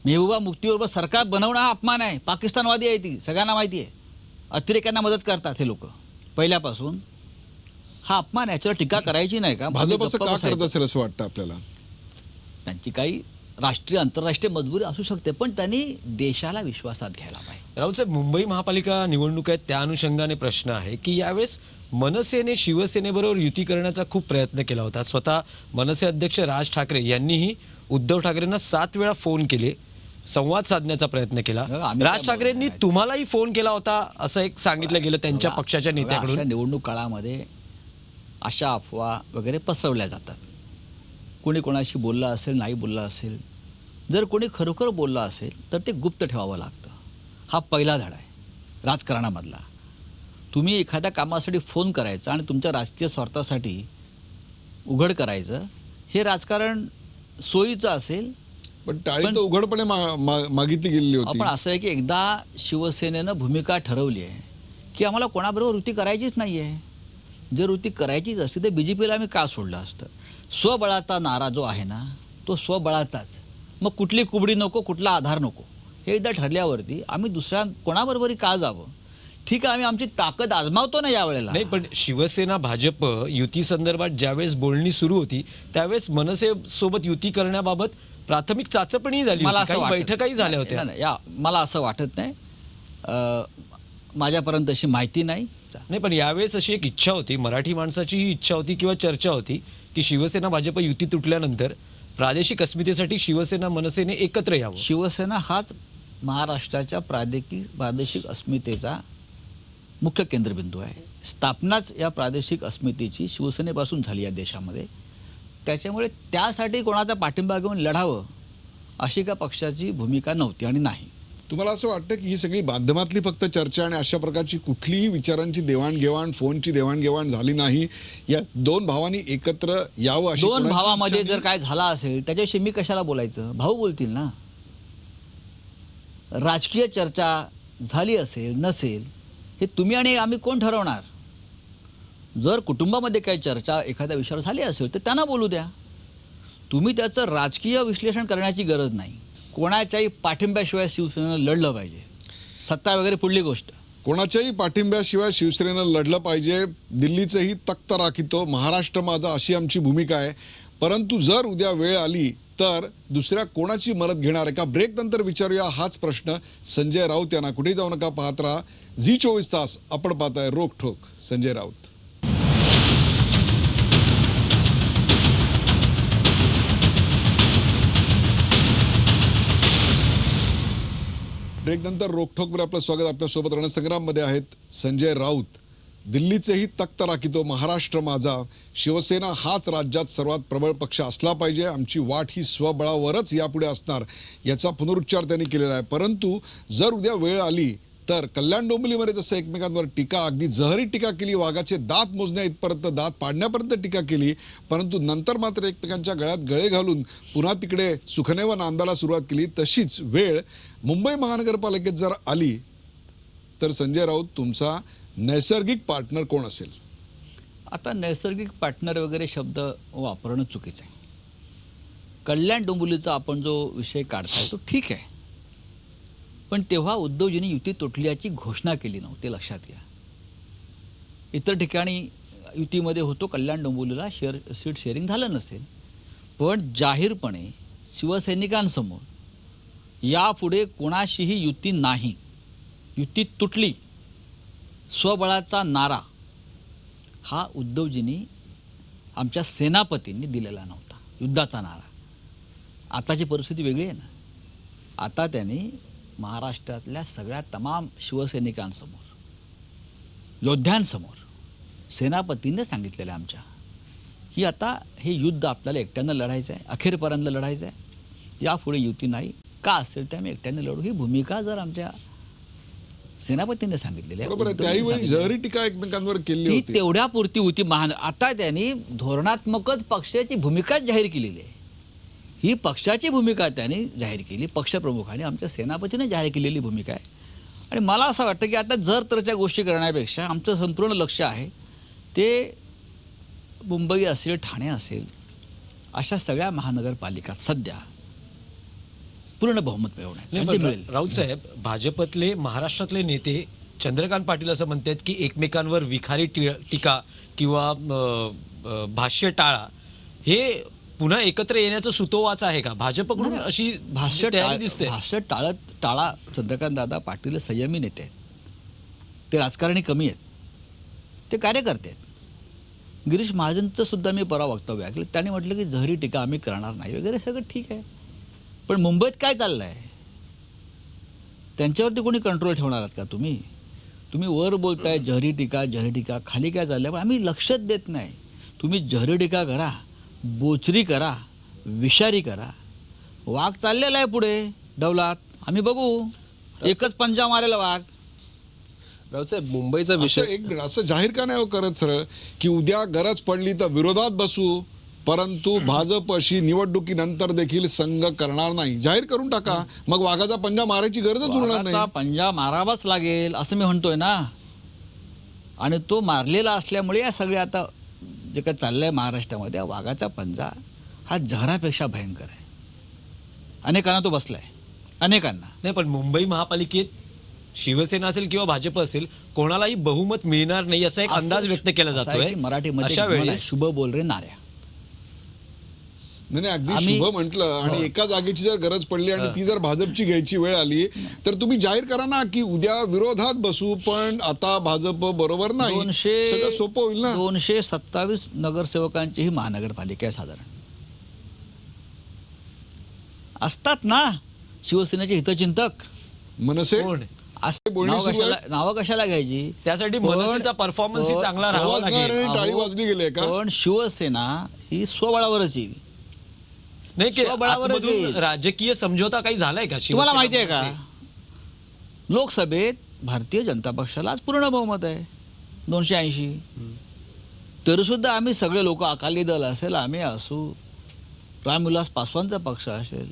मेहबूबा मुफ्तीबरोबर सरकार बनवणं हा अपमान आहे. पाकिस्तानवादी आहे ती, सगळ्यांना माहिती आहे. अतिरेक्यांना मदत करतात हे लोक पहिल्यापासून. हा अपमान आहे, याच्यावर टीका करायची नाही का? भाजप असं का करत असेल असं वाटतं आपल्याला? त्यांची काही राष्ट्रीय आंतरराष्ट्रीय मजबुरी असू शकते, पण त्यांनी देशाला विश्वासात घ्यायला पाहिजे. राऊत साहेब, मुंबई महापालिका निवडणूक आहेत, त्या अनुषंगाने प्रश्न आहे की यावेळेस मनसेने शिवसेनेबरोबर युती करण्याचा खूप प्रयत्न केला होता. स्वतः मनसे अध्यक्ष राज ठाकरे यांनीही उद्धव ठाकरेंना 7 वेळा फोन केले, संवाद साधण्याचा प्रयत्न केला. राज ठाकरेंनी तुम्हालाही फोन केला होता असं एक सांगितलं गेलं त्यांच्या पक्षाच्या नेत्याकडून. अशा निवडणूक काळामध्ये अशा अफवा वगैरे पसरवल्या जातात. कोणी कोणाशी बोलला असेल, नाही बोलला असेल. जर कोणी खरोखर बोलला असेल तर ते गुप्त ठेवावं लागतं. हा पहिला धडा आहे राजकारणामधला. तुम्ही एखाद्या कामासाठी फोन करायचा आणि तुमच्या राजकीय स्वार्थासाठी उघड करायचं, हे राजकारण सोयीचं असेल. पण टाळी तर उघडपणे मागितली गेलेली होती. आपण असं आहे की एकदा शिवसेनेनं भूमिका ठरवली आहे की आम्हाला कोणाबरोबर युती करायचीच नाही आहे. जर युती करायचीच असती तर BJPला आम्ही का सोडलं असतं? स्वबळाचा नारा जो आहे ना, तो स्वबळाचाच. मग कुठली कुबडी नको, कुठला आधार नको. हे एकदा ठरल्यावरती आम्ही दुसऱ्या कोणाबरोबरही का जावं ठीक आहे, आम्ही आमची ताकद आजमावतो ना यावेळेला. नाही, पण शिवसेना भाजप युती संदर्भात ज्यावेळेस बोलणी सुरू होती त्यावेळेस मनसे सोबत युती करण्याबाबत प्राथमिक चाचपणी झाली मला होती, असं काही वाटत बैठकाही झाल्या होत्या. नाही, मला असं वाटत नाही. माझ्यापर्यंत अशी माहिती नाही. नाही, पण यावेळेस अशी एक इच्छा होती, मराठी माणसाची ही इच्छा होती किंवा चर्चा होती की शिवसेना भाजप युती तुटल्यानंतर प्रादेशिक अस्मितेसाठी शिवसेना मनसेने एकत्र यावं. शिवसेना हाच महाराष्ट्राच्या प्रादेशिक अस्मितेचा मुख्य केंद्रबिंदू आहे. स्थापनाच या प्रादेशिक अस्मितेची शिवसेनेपासून झाली या देशामध्ये. त्याच्यामुळे त्यासाठी कोणाचा पाठिंबा घेऊन लढावं अशी का पक्षाची भूमिका नव्हती आणि नाही. तुम्हाला असं वाटतं की ही सगळी माध्यमातली फक्त चर्चा आणि अशा प्रकारची कुठलीही विचारांची देवाणघेवाण, फोनची देवाणघेवाण झाली नाही? या दोन भावांनी एकत्र यावं अशी दोन कोणाची भावामध्ये इच्छा जर नाही? काय झाला असेल त्याच्याविषयी मी कशाला बोलायचं? भाऊ बोलतील ना. राजकीय चर्चा झाली असेल नसेल हे तुम्ही आणि आम्ही कोण ठरवणार? जर कुटुंबामध्ये काही चर्चा एखाद्या विषयावर झाली असेल तर त्यांना बोलू द्या. तुम्ही त्याचं राजकीय विश्लेषण करण्याची गरज नाही. कोणाच्याही पाठिंब्याशिवाय शिवसेनेनं लढलं पाहिजे. सत्ता वगैरे पुढली गोष्ट. कोणाच्याही पाठिंब्याशिवाय शिवसेनेनं लढलं पाहिजे. दिल्लीचंही तख्त राखितो, महाराष्ट्र माझा अशी आमची भूमिका आहे. परंतु जर उद्या वेळ आली तर दुसऱ्या कोणाची मदत घेणार आहे का? ब्रेक नंतर विचारूया हाच प्रश्न संजय राऊत यांना. कुठेही जाऊ नका, पाहत राहा झी 24 तास. आपण पाहताय रोखठोक संजय राऊत. ब्रेक नंतर रोखठोकमध्ये आपलं स्वागत. आपल्यासोबत रणसंग्राममध्ये आहेत संजय राऊत. दिल्लीचेही तख्त राखितो, महाराष्ट्र माझा, शिवसेना हाच राज्यात सर्वात प्रबळ पक्ष असला पाहिजे, आमची वाट ही स्वबळावरच यापुढे असणार, याचा पुनरुच्चार त्यांनी केलेला आहे. परंतु जर उद्या वेळ आली तर कल्याण डोंबिवलीमध्ये जसं एकमेकांवर टीका, अगदी जहरी टीका केली, वाघाचे दात मोजण्या इथपर्यंत, दात पाडण्यापर्यंत टीका केली, परंतु नंतर मात्र एकमेकांच्या गळ्यात गळे घालून पुन्हा तिकडे सुखने व नांदाला सुरुवात केली. तशीच वेळ मुंबई महानगरपालिकेत जर आली तर संजय राऊत तुमचा नैसर्गिक पार्टनर कोण असेल? आता नैसर्गिक पार्टनर वगैरे शब्द वापरणं चुकीचं आहे. कल्याण डोंबिवलीचा आपण जो विषय काढताय तो ठीक आहे, पण तेव्हा उद्धवजींनी युती तुटल्याची घोषणा केली नव्हती, लक्षात घ्या. इतर ठिकाणी युतीमध्ये होतो, कल्याण डोंबिवलीला सीट शेअरिंग झालं नसेल, पण जाहीरपणे शिवसैनिकांसमोर यापुढे कोणाशीही युती नाही, युती तुटली, स्वबळाचा नारा हा उद्धवजींनी आमच्या सेनापतींनी दिलेला नव्हता, युद्धाचा नारा. आताची परिस्थिती वेगळी आहे ना. आता त्यांनी महाराष्ट्रातल्या सगळ्या तमाम शिवसैनिकांसमोर, योद्ध्यांसमोर सेनापतींनी सांगितलेलं आमच्या की आता हे युद्ध आपल्याला एकट्यानं लढायचं आहे, अखेरपर्यंत लढायचं आहे, यापुढे युती नाही. का असेल ते आम्ही एकट्याने लढू, ही भूमिका जर आमच्या सेनापतींनी सांगितलेली बरोबर आहे. आहे. त्याही जहरी टीका एकमेकांवर केली ती होती. तेवढ्या पुरती होती. आता त्यांनी धोरणात्मकच पक्षाची भूमिकाच जाहीर केलेली आहे. ही पक्षाची भूमिका त्यांनी जाहीर केली, पक्षप्रमुखांनी, आमच्या सेनापतीने जाहीर केलेली भूमिका आहे. आणि मला असं वाटतं की आता जर तरच्या गोष्टी करण्यापेक्षा आमचं संपूर्ण लक्ष आहे ते मुंबई असेल, ठाणे असेल, अशा सगळ्या महानगरपालिकात सध्या पूर्ण बहुमत मिळवण्याचं ते मिळेल. राऊत साहेब, भाजपतले महाराष्ट्रातले नेते चंद्रकांत पाटील असं म्हणतात की एकमेकांवर विखारी टीका किंवा भाष्य टाळा हे पुन्हा एकत्र येण्याचं सुतोवाच आहे का? भाजपकडून अशी भाष्य तयारी दिसते. भाष्य टाळा. चंद्रकांत दादा पाटील संयमी नेते आहेत, ते राजकारणी कमी आहेत, ते कार्यकर्ते आहेत. गिरीश महाजनचं सुद्धा मी परवा वक्तव्य ऐकलं, त्यांनी म्हटलं की जहरी टीका आम्ही करणार नाही वगैरे, सगळं ठीक आहे. पण मुंबईत काय चाललं आहे त्यांच्यावरती कोणी कंट्रोल ठेवणार आहात का? तुम्ही वर बोलताय जहरी टीका, खाली काय चाललं आहे आम्ही लक्षात देत नाही. तुम्ही जहरी टीका करा, बोचरी करा, विषारी करा, वाघ चाललेला आहे पुढे डवलात, आम्ही बघू. एकच पंजा मारेला वाघ. रावसाहेब, मुंबईचा विषय असं जाहीर का नाही हो करत सरळ की उद्या गरज पडली तर विरोधात बसू, परंतु भाजपशी निवडणुकीनंतर देखील संघ करणार नाही, जाहीर करून टाका. मग वाघाचा पंजा मारायची गरजच उरणार वाघाचा नाही. पंजा मारावाच लागेल असं मी म्हणतोय ना. आणि तो मारलेला असल्यामुळे या सगळे आता जे काय चाललंय महाराष्ट्रामध्ये, वाघाचा पंजा हा जहरापेक्षा भयंकर आहे. अनेकांना तो बसलाय, अनेकांना. नाही, पण मुंबई महापालिकेत शिवसेना असेल किंवा भाजप असेल कोणालाही बहुमत मिळणार नाही असा एक अंदाज व्यक्त केला असं आहे जातोय की मराठीमध्ये अशा एक म्हण आहे, वेळेस शुभ बोल रे नाऱ्या. नाही अगदी आम्ही- शुभ म्हटलं आणि एका जागेची जर गरज पडली आणि ती जर भाजपची घ्यायची वेळ आली तर तुम्ही जाहीर करा ना की उद्या विरोधात बसू पण आता भाजप बरोबर नाही. सगळं सोपं होईल ना. 227 नगरसेवकांची ही महानगरपालिका आहे साधारण. असतात ना शिवसेनेचे हितचिंतक. मनसे कोण? बोलणी सुरू आहेत. नावं कशाला घ्यायची? त्यासाठी पण- मनसेचा परफॉर्मन्स ही पण- चांगला राहावा आवाज नाही लागेल. आणि टाळी वाजली गेली आहे का? पण शिवसेना ही स्वबळावरच येईल. नाही की स्वबळावरच आतमधून येईल. राजकीय समझोता काही झालाय का तुम्हाला माहिती आहे मनसे? का लोकसभेत भारतीय जनता पक्षाला आज पूर्ण बहुमत आहे 280. तरी सुद्धा आम्ही सगळे लोक, अकाली दल असेल, आम्ही असू, रामविलास पासवानचा पक्ष असेल,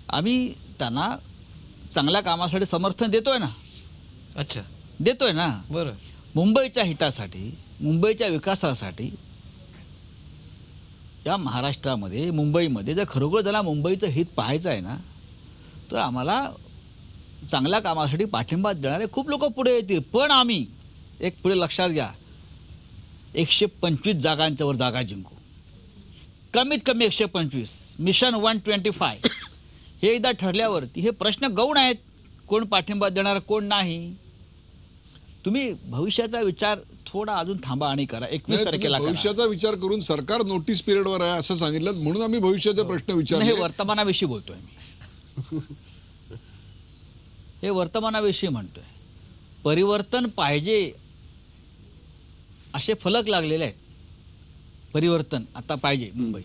आम्ही त्यांना चांगल्या कामासाठी समर्थन देतोय ना. अच्छा, देतोय ना. बरं. मुंबईच्या हितासाठी, मुंबईच्या विकासासाठी या महाराष्ट्रामध्ये, मुंबईमध्ये जर खरोखर त्याला मुंबईचं हित पाहायचं आहे ना तर आम्हाला चांगल्या कामासाठी पाठिंबा देणारे खूप लोक पुढे येतील. पण आम्ही एक पुढे लक्षात घ्या, 125 जागांच्या वर जागा जिंकू, कमीत कमी 125. मिशन 125 हे एकदा ठरल्यावरती हे प्रश्न गौण आहेत. कोण पाठिंबा देणार, कोण नाही. तुम्ही भविष्याचा विचार थोडा अजून थांबा आणि करा. 21 नाही, तुम्ही तारखेला करा. भविष्याचा विचार करून सरकार नोटीस पिरियडवर आहे असं सांगितलं म्हणून आम्ही भविष्याचे प्रश्न नाही, विचारले. हे वर्तमानाविषयी बोलतोय मी. हे वर्तमानाविषयी म्हणतोय. परिवर्तन पाहिजे असे फलक लागलेले आहेत. परिवर्तन आता पाहिजे मुंबईत.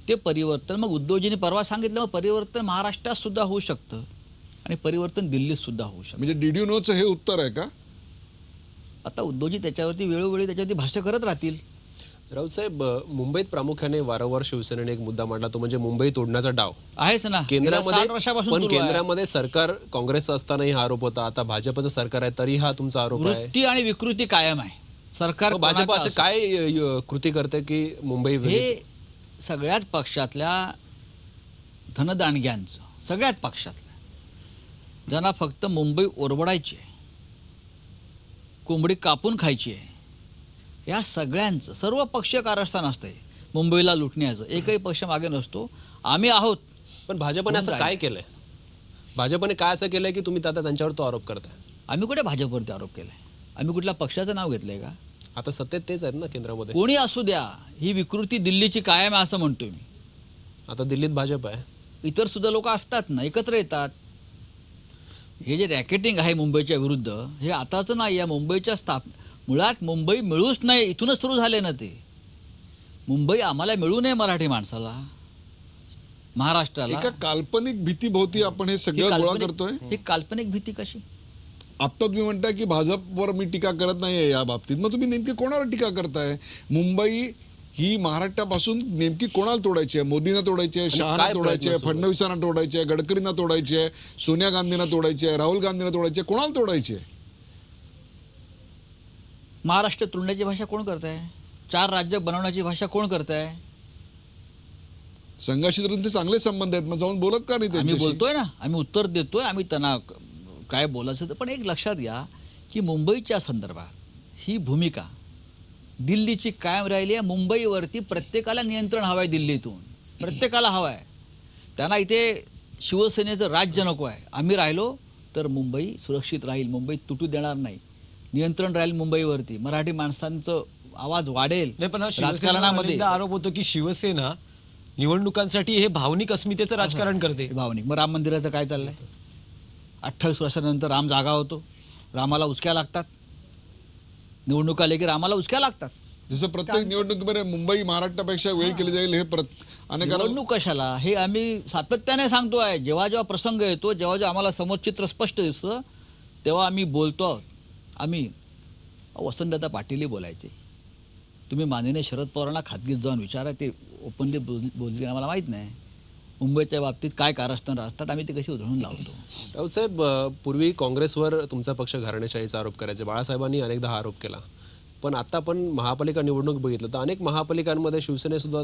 ते परिवर्तन मग उद्धवजींनी परवा सांगितलं, मग परिवर्तन महाराष्ट्रात सुद्धा होऊ शकतं आणि परिवर्तन दिल्लीत सुद्धा होऊ शकतं. म्हणजे डीड यू नोचं हे उत्तर आहे का? आता उद्धवजी त्याच्यावरती वेळोवेळी त्याच्यावरती भाष्य करत राहतील. राऊत साहेब, मुंबईत प्रामुख्याने वारंवार शिवसेनेने एक मुद्दा मांडला, तो म्हणजे मुंबई तोडण्याचा डाव. आहेच ना. गेल्या 60 वर्षापासून पण सुरू आहे. केंद्रामध्ये सरकार काँग्रेसचं असतानाही हा आरोप होता, आता भाजपचं सरकार आहे तरी हा तुमचा आरोप आहे. वृत्ती आणि विकृती कायम आहे. सरकार मग भाजप कोणाचं असे असो. काय कृती करते की मुंबई हे सगळ्याच पक्षातल्या धनदांडग्यांचं, सगळ्याच पक्षातल्या ज्यांना फक्त मुंबई ओरबडायची आहे, कोंबडी कापून खायची आहे, या सगळ्यांचं सर्व पक्षीय कारस्थान असतंय मुंबईला लुटण्याचं. एकही पक्ष मागे नसतो. आम्ही आहोत. पण भाजपने असं काय केलंय? भाजपने काय असं केलंय की तुम्ही आता त्यांच्यावर तो आरोप करताय? आम्ही कुठे भाजपवरती आरोप केलाय? आम्ही कुठल्या पक्षाचं नाव घेतलंय का? आता सत्तेत तेच आहेत ना केंद्रामध्ये. कोणी असू द्या, ही विकृती दिल्लीची कायम आहे असं म्हणतोय मी. आता दिल्लीत भाजप आहे. इतर सुद्धा लोक असतात ना, एकत्र येतात. हे जे रॅकेटिंग आहे मुंबईच्या विरुद्ध, हे आताचं नाही. या मुंबईच्या मुळात मुंबई मिळूच नाही, इथूनच सुरू झाले ना ते. मुंबई आम्हाला मिळू नये, मराठी माणसाला, महाराष्ट्राला. एका काल्पनिक भीतीभोवती आपण हे ही सगळं गोळा करतोय. ही काल्पनिक भीती कशी? आता तुम्ही म्हणताय की भाजपवर मी टीका करत नाहीये या बाबतीत. मग तुम्ही नेमकी कोणावर टीका करताय? मुंबई ही महाराष्ट्रापासून नेमकी कोणाला तोडायची आहे? मोदींना तोडायची आहे, शहाना काय तोडायची आहे, प्रयत्न सुरू आहेत? फडणवीसांना तोडायची आहे, गडकरींना तोडायची आहे, सोनिया गांधींना तोडायची आहे, राहुल गांधींना तोडायची आहे, कोणाला तोडायची आहे? महाराष्ट्र तुलण्याची भाषा कोण करताय? 4 राज्य बनवण्याची भाषा कोण करताय? संघाशी तर तुमचे चांगले संबंध आहेत, मग जाऊन बोलत का नाही आम्ही त्यांच्याशी? बोलतोय ना, आम्ही उत्तर देतोय. आम्ही त्यांना काय बोलायचं तर. पण एक लक्षात घ्या की मुंबईच्या संदर्भात ही भूमिका दिल्लीची कायम राहिली आहे. मुंबईवरती प्रत्येकाला नियंत्रण हवं आहे, दिल्लीतून प्रत्येकाला हवं आहे. त्यांना इथे शिवसेनेचं राज्य नको आहे. आम्ही राहिलो तर मुंबई सुरक्षित राहील, मुंबई तुटू देणार नाही, नियंत्रण राहील मुंबईवरती, मराठी माणसांचं आवाज वाढेल. नाही, पण हा राजकारणामध्ये शिवसेनेचा आरोप होतो की शिवसेना निवडणुकांसाठी हे भावनिक अस्मितेचं राजकारण करते. भावनिक. मग राम मंदिराचं काय चाललंय? 28 वर्षानंतर राम जागा होतो, रामाला उचक्या लागतात. निवडणुका आले की रामाला उचक्या लागतात. जसं प्रत्येक निवडणुकीमध्ये मुंबई महाराष्ट्रापेक्षा वेळ केली जाईल हे अनेकांना निवडणूक कशाला हे आम्ही सातत्याने सांगतोय. जेव्हा जेव्हा प्रसंग येतो, जेव्हा जेव्हा आम्हाला समोर चित्र स्पष्ट दिसतं, तेव्हा आम्ही बोलतो आहोत. आम्ही वसंतदादा पाटीलही बोलायचे, तुम्ही माननीय शरद पवारांना खाजगीत जाऊन विचारा, ते ओपनली बोलले आम्हाला माहीत नाही. मुंबईच्या बाबतीत काय कारस्थानं असतात, आम्ही ते कशी उधळून लावतो. राऊत साहेब, पूर्वी काँग्रेसवर तुमचा पक्ष घराणेशाहीचा आरोप करायचे. बाळासाहेबांनी अनेकदा हा आरोप केला. पण आता पण महापालिका निवडणूक बघितलं तर अनेक महापालिकांमध्ये शिवसेनेसुद्धा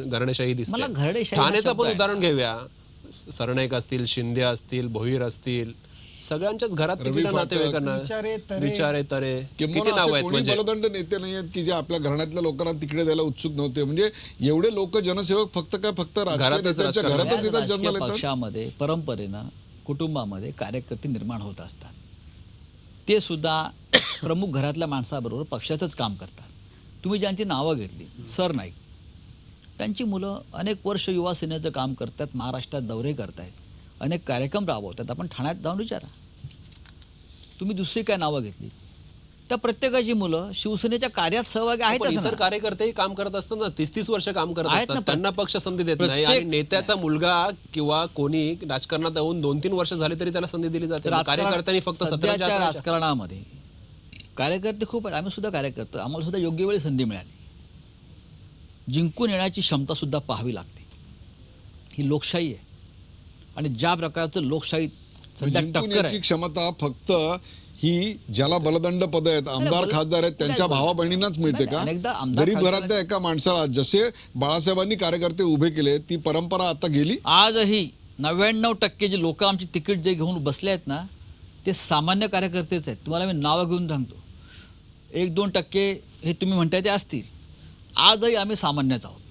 घराणेशाही दिसते. मला घराणेशाही ठाण्याचं शब्द पण आहे. उदाहरण घेऊया. सरनाईक असतील, शिंदे असतील, भोईर असतील, सगळ्यांच्याच घरात रवी तिकीट फाटक, नातेवाईकांना विचारे तरे किती किंवा नाव असे आहेत कोणी म्हणजे बलदंड नेते नाही आहेत की जे आपल्या घराण्यातल्या लोकांना तिकडे द्यायला उत्सुक नव्हते. म्हणजे एवढे लोक जनसेवक फक्त राजकीय घरातच नेत्यांच्या राजकारण. घरातच सगळ्याच येतात राजकीय जन्माला येतात. पक्षामध्ये परंपरेनं कुटुंबामध्ये कार्यकर्ते निर्माण होत असतात. ते सुद्धा प्रमुख घरातल्या माणसाबरोबर पक्षातच काम करतात. तुम्ही ज्यांची नावं घेतली, सर नाईक, त्यांची मुलं अनेक वर्ष युवा सेनेचं काम करतात, महाराष्ट्रात दौरे करतायत, अनेक कार्यक्रम राबवतात. आपण ठाण्यात जाऊन विचारा. तुम्ही दुसरी काय नावं घेतली, त्या प्रत्येकाची मुलं शिवसेनेच्या कार्यात सहभागी पण आहेतच इतर ना. कार्यकर्तेही काम करत असतात ना, 30-30 वर्ष काम करत आहेत ना, असतात. त्यांना पक्ष संधी देत नाही. आणि प्रत्येक- नेत्याचा मुलगा किंवा कोणी राजकारणात येऊन 2-3 वर्ष झाले तरी त्याला संधी दिली जाते. कार्यकर्त्यांनी फक्त 17 सध्याच्या राजकारणामध्ये कार्यकर्ते खूप आहेत. आम्ही सुद्धा कार्यकर्ते, आम्हाला सुद्धा योग्य वेळी संधी मिळाली. जिंकून येण्याची क्षमता सुद्धा पाहावी लागते. ही लोकशाही आहे आणि ज्या प्रकारचं लोकशाही सध्या जिंकून टक्कर याची आहे. क्षमता फक्त ही ज्याला बलदंड पद आहेत, आमदार बल- खासदार आहेत, त्यांच्या नाही, भावा बहिणींनाच मिळते नाही, का? अनेकदा आमदार गरीब खासदार- घरातल्या एका माणसाला जसे बाळासाहेबांनी कार्यकर्ते उभे केले, ती परंपरा आता गेली. आजही 99% जे लोक आमची तिकीट जे घेऊन बसले आहेत ना, ते सामान्य कार्यकर्तेच आहेत. तुम्हाला मी नावं घेऊन सांगतो. 1-2% हे तुम्ही म्हणताय ते असतील. आजही आम्ही सामान्यच आहोत.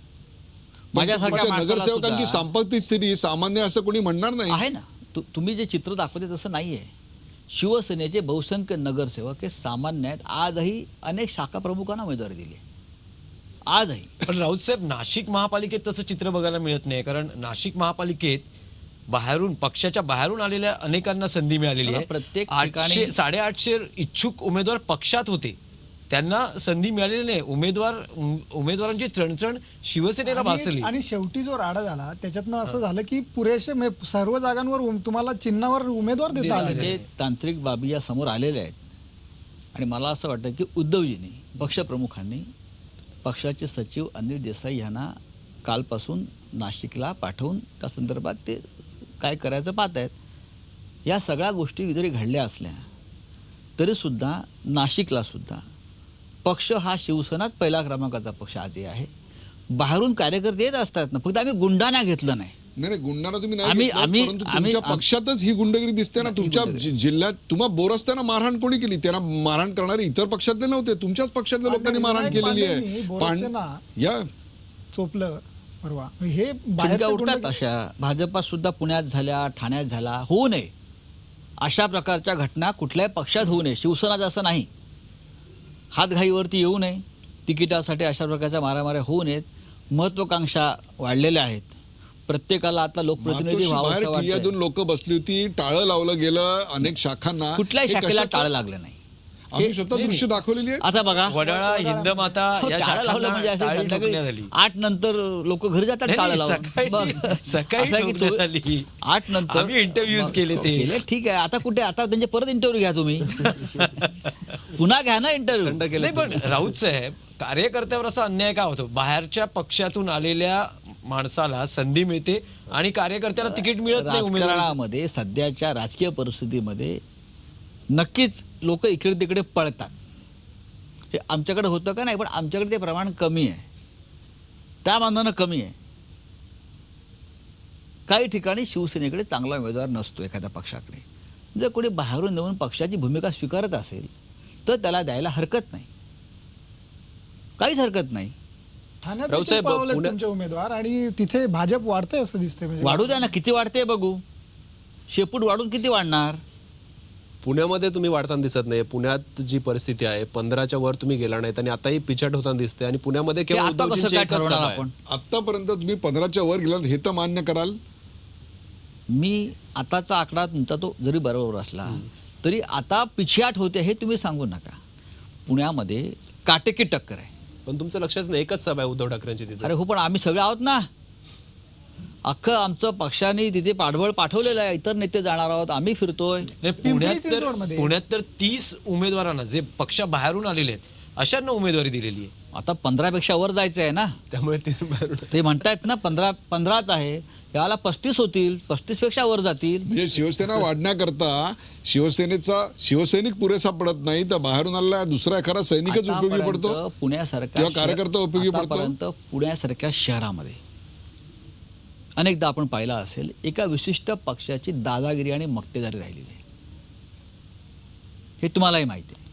माझ्यासारख्या तुमच्या माणसाला नगरसेवकांची सुद्धा- संपत्ती स्थिती सामान्य असं कोणी म्हणणार नाही. आहे ना. तुम्ही जे चित्र दाखवते तसं नाही आहे. शिवसेनेचे बहुसंख्य नगरसेवक हे सामान्य आहेत. आजही अनेक शाखा प्रमुखांना उमेदवारी दिली आहे. आजही. पण राऊत साहेब, नाशिक महापालिकेत तसं चित्र बघायला मिळत नाही. कारण नाशिक महापालिकेत बाहेरून, पक्षाच्या बाहेरून आलेल्या अनेकांना संधी मिळालेली आहे. प्रत्येक 800 850 इच्छुक उमेदवार पक्षात होते, त्यांना संधी मिळालेली नाही. उमेदवारांची चणचण शिवसेनेला भासली. आणि शेवटी जो राडा झाला त्याच्यातनं असं झालं की पुरेसे सर्व जागांवर तुम्हाला चिन्हावर उमेदवार देता आले ते तांत्रिक बाबी या समोर आलेल्या आहेत. आणि मला असं वाटतं की उद्धवजींनी, पक्षप्रमुखांनी, पक्षाचे सचिव अनिल देसाई यांना कालपासून नाशिकला पाठवून त्या संदर्भात ते काय करायचं पाहत आहेत. या सगळ्या गोष्टी जरी घडल्या असल्या तरीसुद्धा नाशिकला सुद्धा पक्ष हा शिवसेनाच पहिला क्रमांकाचा पक्ष आजही आहे. बाहेरून कार्यकर्ते येत असतात ना, फक्त आम्ही गुंडाना घेतलं नाही. नाही नाही, गुंडांना तुम्ही नाही आम्ही- घेतलं, आम्ही- परंतु आम्ही- तुमच्या पक्षातच ही गुंडगिरी दिसते ना. तुमच्या जिल्ह्यात तुम्हाला बोरस्त्यांना मारहाण कोणी केली? त्यांना मारहाण करणारे इतर पक्षातले नव्हते, तुमच्याच पक्षातल्या लोकांनी मारहाण केलेली आहे. या चोपलं परवा हे चिमट्या बाहेरच्या उठतात गुंड- अशा. भाजपात सुद्धा पुण्यात झाल्या, ठाण्यात झाला. होऊ नये अशा प्रकारच्या घटना कुठल्याही पक्षात होऊ नये. शिवसेना असं नाही. हातघाईवरती येऊ नये, तिकिटासाठी अशा प्रकारच्या मारामाऱ्या होऊ नयेत. महत्वाकांक्षा वाढलेल्या आहेत. प्रत्येकाला आता लोकप्रतिनिधी मातोश्री व्हावं बाहेर असं वाटतंय. ठिय्यातून लोक बसली होती, टाळं लावलं गेलं अनेक शाखांना. कुठल्याही हे शाखेला कशाचं? टाळं लागलं नाही. आम्ही स्वतः दृश्य दाखवलेली आहे. आता बघा, वडाळा, हिंदमाता या टाळं लावलं म्हणजे शाखांना असं टाळी ठोकण्यात संध्याकाळी आली. 8 नंतर लोक घरी जातात नाही, टाळं नाही, लावून. सकाळी असं आहे की ठोकण्यात आली. 8 नंतर आम्ही interviews केले ते. केले, ठीक आहे. आता कुठे, आता त्यांचे परत इंटरव्ह्यू घ्या तुम्ही. पुन्हा घ्या ना इंटरव्ह्यू. नाही, पण राऊत साहेब, कार्यकर्त्यावर असा अन्याय का होतो? बाहेरच्या पक्षातून आलेल्या माणसाला संधी मिळते आणि कार्यकर्त्याला तिकीट मिळत नाही. उमेदवारी राजकारणामध्ये सध्याच्या राजकीय परिस्थितीमध्ये नक्कीच लोक इकडे तिकडे पळतात. हे आमच्याकडे होतं का नाही, पण आमच्याकडे ते प्रमाण कमी आहे. त्या मानानं कमी आहे. काही ठिकाणी शिवसेनेकडे चांगला उमेदवार नसतो एखाद्या पक्षाकडे. जर कोणी बाहेरून येऊन पक्षाची भूमिका स्वीकारत असेल तर त्याला द्यायला हरकत नाही, काहीच हरकत नाही. ठाण्यात राऊत साहेब, पावलेत पुण्या- तुमचे उमेदवार आणि तिथे भाजप वाढतंय असं दिसतंय. म्हणजे वाढू द्या ना, किती वाढते बघू. शेपूट वाढून किती वाढणार? पुण्यामध्ये तुम्ही वाढताना दिसत नाही. पुण्यात जी परिस्थिती आहे, 15च्या वर तुम्ही गेला नाहीत आणि आताही पिछाट होताना दिसते. आणि पुण्यामध्ये ते केवळ आता कसं उद्धवजींची काय एकच ठरवणार सभा आहे. आपण? आतापर्यंत तुम्ही 15च्या वर गेलात हे तर मान्य कराल. मी आताचा आकडा तुमचा तो जरी बरोबर असला तरी आता पिछाट होते हे तुम्ही सांगू नका. पुण्यामध्ये काटेकी टक्कर आहे. पण तुमचं लक्षच नाही, एकच सभा आहे उद्धव ठाकरेंची तिथे. अरे हो, पण आम्ही सगळे आहोत ना. अख्खं आमचं पक्षाने तिथे पाठबळ पाठवलेलं आहे. इतर नेते जाणार आहोत, आम्ही फिरतोय. नाही, चिंचवडमध्ये. पुण्यात तर 30 उमेदवारांना, जे पक्षा बाहेरून आलेले आहेत, अशांना उमेदवारी दिलेली आहे. आता 15पेक्षा वर जायचं आहे ना. त्यामुळे ते ते म्हणतायत ना 15च आहे, याला 35 होतील, 35पेक्षा वर जातील. म्हणजे शिवसेना वाढण्याकरता शिवसैनिक पुरेसा पडत नाही, तर बाहेरून आलेला दुसरा एखादा सैनिकच उपयोगी पडतो आतापर्यंत पुण्यासारख्या किंवा कार्यकर्ता उपयोगी पडतो. आतापर्यंत पुण्यासारख्या शहरामध्ये अनेकदा आपण पाहिलं असेल, एका विशिष्ट पक्षाची दादागिरी आणि मक्तेदारी राहिलेली आहे. हे तुम्हालाही माहिती आहे.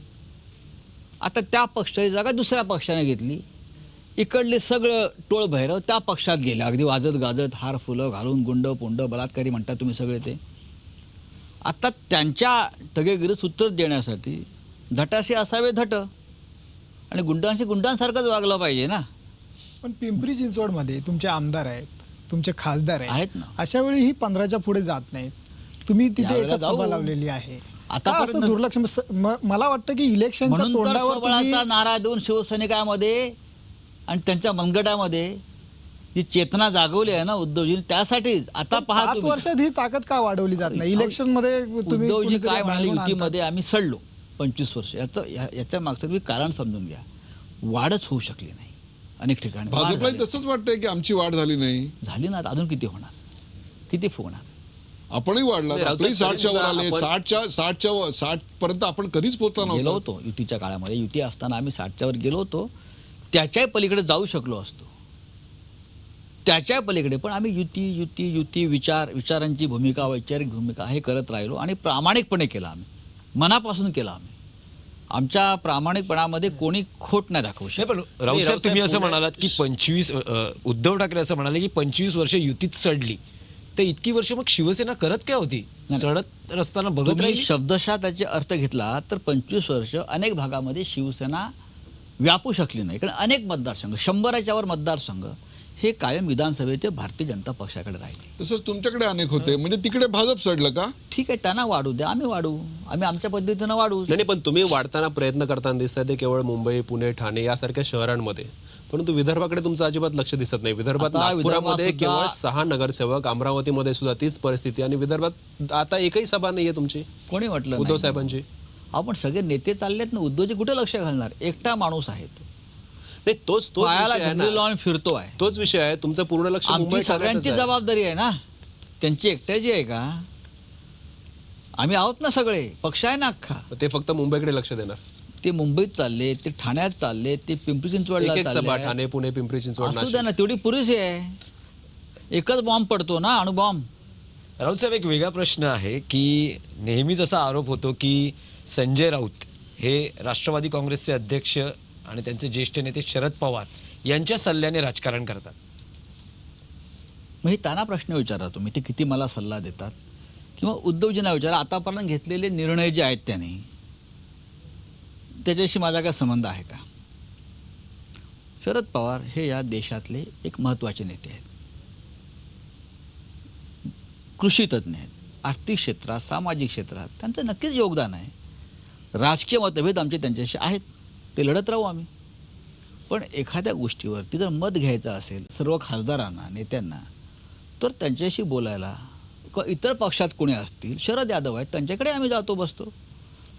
आता त्या पक्षाची जागा दुसऱ्या पक्षाने घेतली. इकडले सगळं टोळ भैरव त्या पक्षात गेले, अगदी वाजत गाजत हार फुलं घालून, गुंड पुंड बलात्कारी म्हणता तुम्ही सगळे ते. आता त्यांच्या टगेगिरीस उत्तर देण्यासाठी धटाशी असावे धट आणि गुंडांशी गुंडांसारखंच वागलं पाहिजे ना. पण पिंपरी चिंचवडमध्ये तुमचे आमदार आहेत, तुमचे खासदार आहेत ना. अशा वेळी ही 15च्या पुढे जात नाहीत. तुम्ही तिथे यावेळेला एकच सभा जाऊ. लावलेली आहे. आता का असं दुर्लक्ष मला वाटतं की इलेक्शनच्या म्हणून तर तोंडावर सबळाचा नारा देऊन शिवसैनिकामध्ये आणि त्यांच्या मनगटामध्ये जी चेतना जागवली आहे ना उद्धवजींनी, त्यासाठीच आता पहा 5 तुम्ही. वर्षात ही ताकद का वाढवली जात नाही? इलेक्शन मध्ये तुम्ही उद्धवजी कुणीतरी काय म्हणाले, भांडवल युतीमध्ये आम्ही सडलो 25 वर्ष. याच्या मागचं तुम्ही कारण समजून घ्या. वाढच होऊ शकली नाही अनेक ठिकाणी. वाढ भाजपलाही झाली. तसंच वाटतंय की आमची वाढ झाली नाही. झाली ना, आता अजून किती होणार, किती फुगणार. आपणही वाढला, नाही, आपली राऊत साहेब, 60च्या वर आले. आपण- 60 पर्यंत आपण कधीच पोहोचला गेलो नव्हतो. होतो युतीच्या काळामध्ये. युती असताना आम्ही 60च्या वर गेलो होतो. त्याच्याही पलीकडे जाऊ शकलो असतो, त्याच्या पलीकडे. पण आम्ही युती युती युती विचारांची भूमिका, वैचारिक भूमिका हे करत राहिलो आणि प्रामाणिकपणे केला. आम्ही मनापासून केला. आम्ही आमच्या प्रामाणिकपणामध्ये कोणी खोट नाही दाखवू नाही, शकत. पण राऊत साहेब तुम्ही असं म्हणालात की 25 उद्धव ठाकरे असं म्हणाले की 25 वर्ष युतीत सडली, तर इतकी वर्ष मग शिवसेना करत काय होती? सडत रस्ताना बघत तुम्ही राहिली. शब्दशः त्याचे अर्थ घेतला तर 25 वर्ष अनेक भागामध्ये शिवसेना व्यापू शकली नाही. कारण अनेक मतदारसंघ, 100च्या वर मतदारसंघ हे कायम विधानसभेचे भारतीय जनता पक्षाकडे राहिले. तसंच तुमच्याकडे अनेक होते, म्हणजे तिकडे भाजप सडलं का? ठीक आहे, त्यांना वाढू द्या, आम्ही वाढू, आम्ही आमच्या पद्धतीनं वाढू. नाही, पण तुम्ही वाढताना प्रयत्न करताना दिसताय ते केवळ मुंबई, पुणे, ठाणे यासारख्या शहरांमध्ये. परंतु विदर्भाकडे तुमचं अजिबात लक्ष दिसत नाही. विदर्भात आता नागपुरामध्ये विदर्भात केवळ सुद्धा- 6 नगरसेवक, अमरावतीमध्ये सुद्धा तीच परिस्थिती आणि विदर्भात आता एकही सभा नाहीये तुमची कोणी म्हटलं उद्धव नाही? साहेबांची. आपण सगळे नेते चाललेत ना, उद्धवजी कुठे लक्ष घालणार? एकटा माणूस आहे तो, नाही, तोच पायाला विषय आहे घंगरी ना. लावून फिरतो आहे. तोच विषय आहे. तुमचं पूर्ण लक्ष आमची मुंबई सगळ्यांची ठाण्यातच आहे. जबाबदारी आहे ना, त्यांची एकट्याची आहे का? आम्ही आहोत ना सगळे, पक्ष आहे ना अख्खा. ते फक्त मुंबईकडे लक्ष देणार. ते मुंबईत चालले, ते ठाण्यात चालले, ते पिंपरी चिंचवडला एक सभा चालले. ठाणे, पुणे, पिंपरी चिंचवड, असू द्या नाशिक. ना, तेवढी पुरेशी आहे. एकच बॉम्ब पडतो ना, अणुबॉम्ब. राऊत साहेब, एक वेगळा प्रश्न आहे की नेहमीच असा आरोप होतो की संजय राऊत हे राष्ट्रवादी काँग्रेसचे अध्यक्ष आणि त्यांचे ज्येष्ठ नेते शरद पवार यांच्या सल्ल्याने राजकारण करतात. मग हे त्यांना प्रश्न विचारा तुम्ही, ते किती मला सल्ला देतात, किंवा उद्धवजींना विचारा आतापर्यंत घेतलेले निर्णय जे आहेत त्याने, त्याच्याशी माझा काय संबंध आहे का? शरद पवार हे या देशातले एक महत्त्वाचे नेते आहेत, कृषी तज्ज्ञ आहेत, आर्थिक क्षेत्रात, सामाजिक क्षेत्रात त्यांचं नक्कीच योगदान आहे. राजकीय मतभेद आमचे त्यांच्याशी आहेत, ते लढत राहू आम्ही. पण एखाद्या गोष्टीवरती जर मत घ्यायचं असेल सर्व खासदारांना, नेत्यांना, तर त्यांच्याशी बोलायला किंवा इतर पक्षात कोणी असतील, शरद यादव आहेत, त्यांच्याकडे आम्ही जातो, बसतो.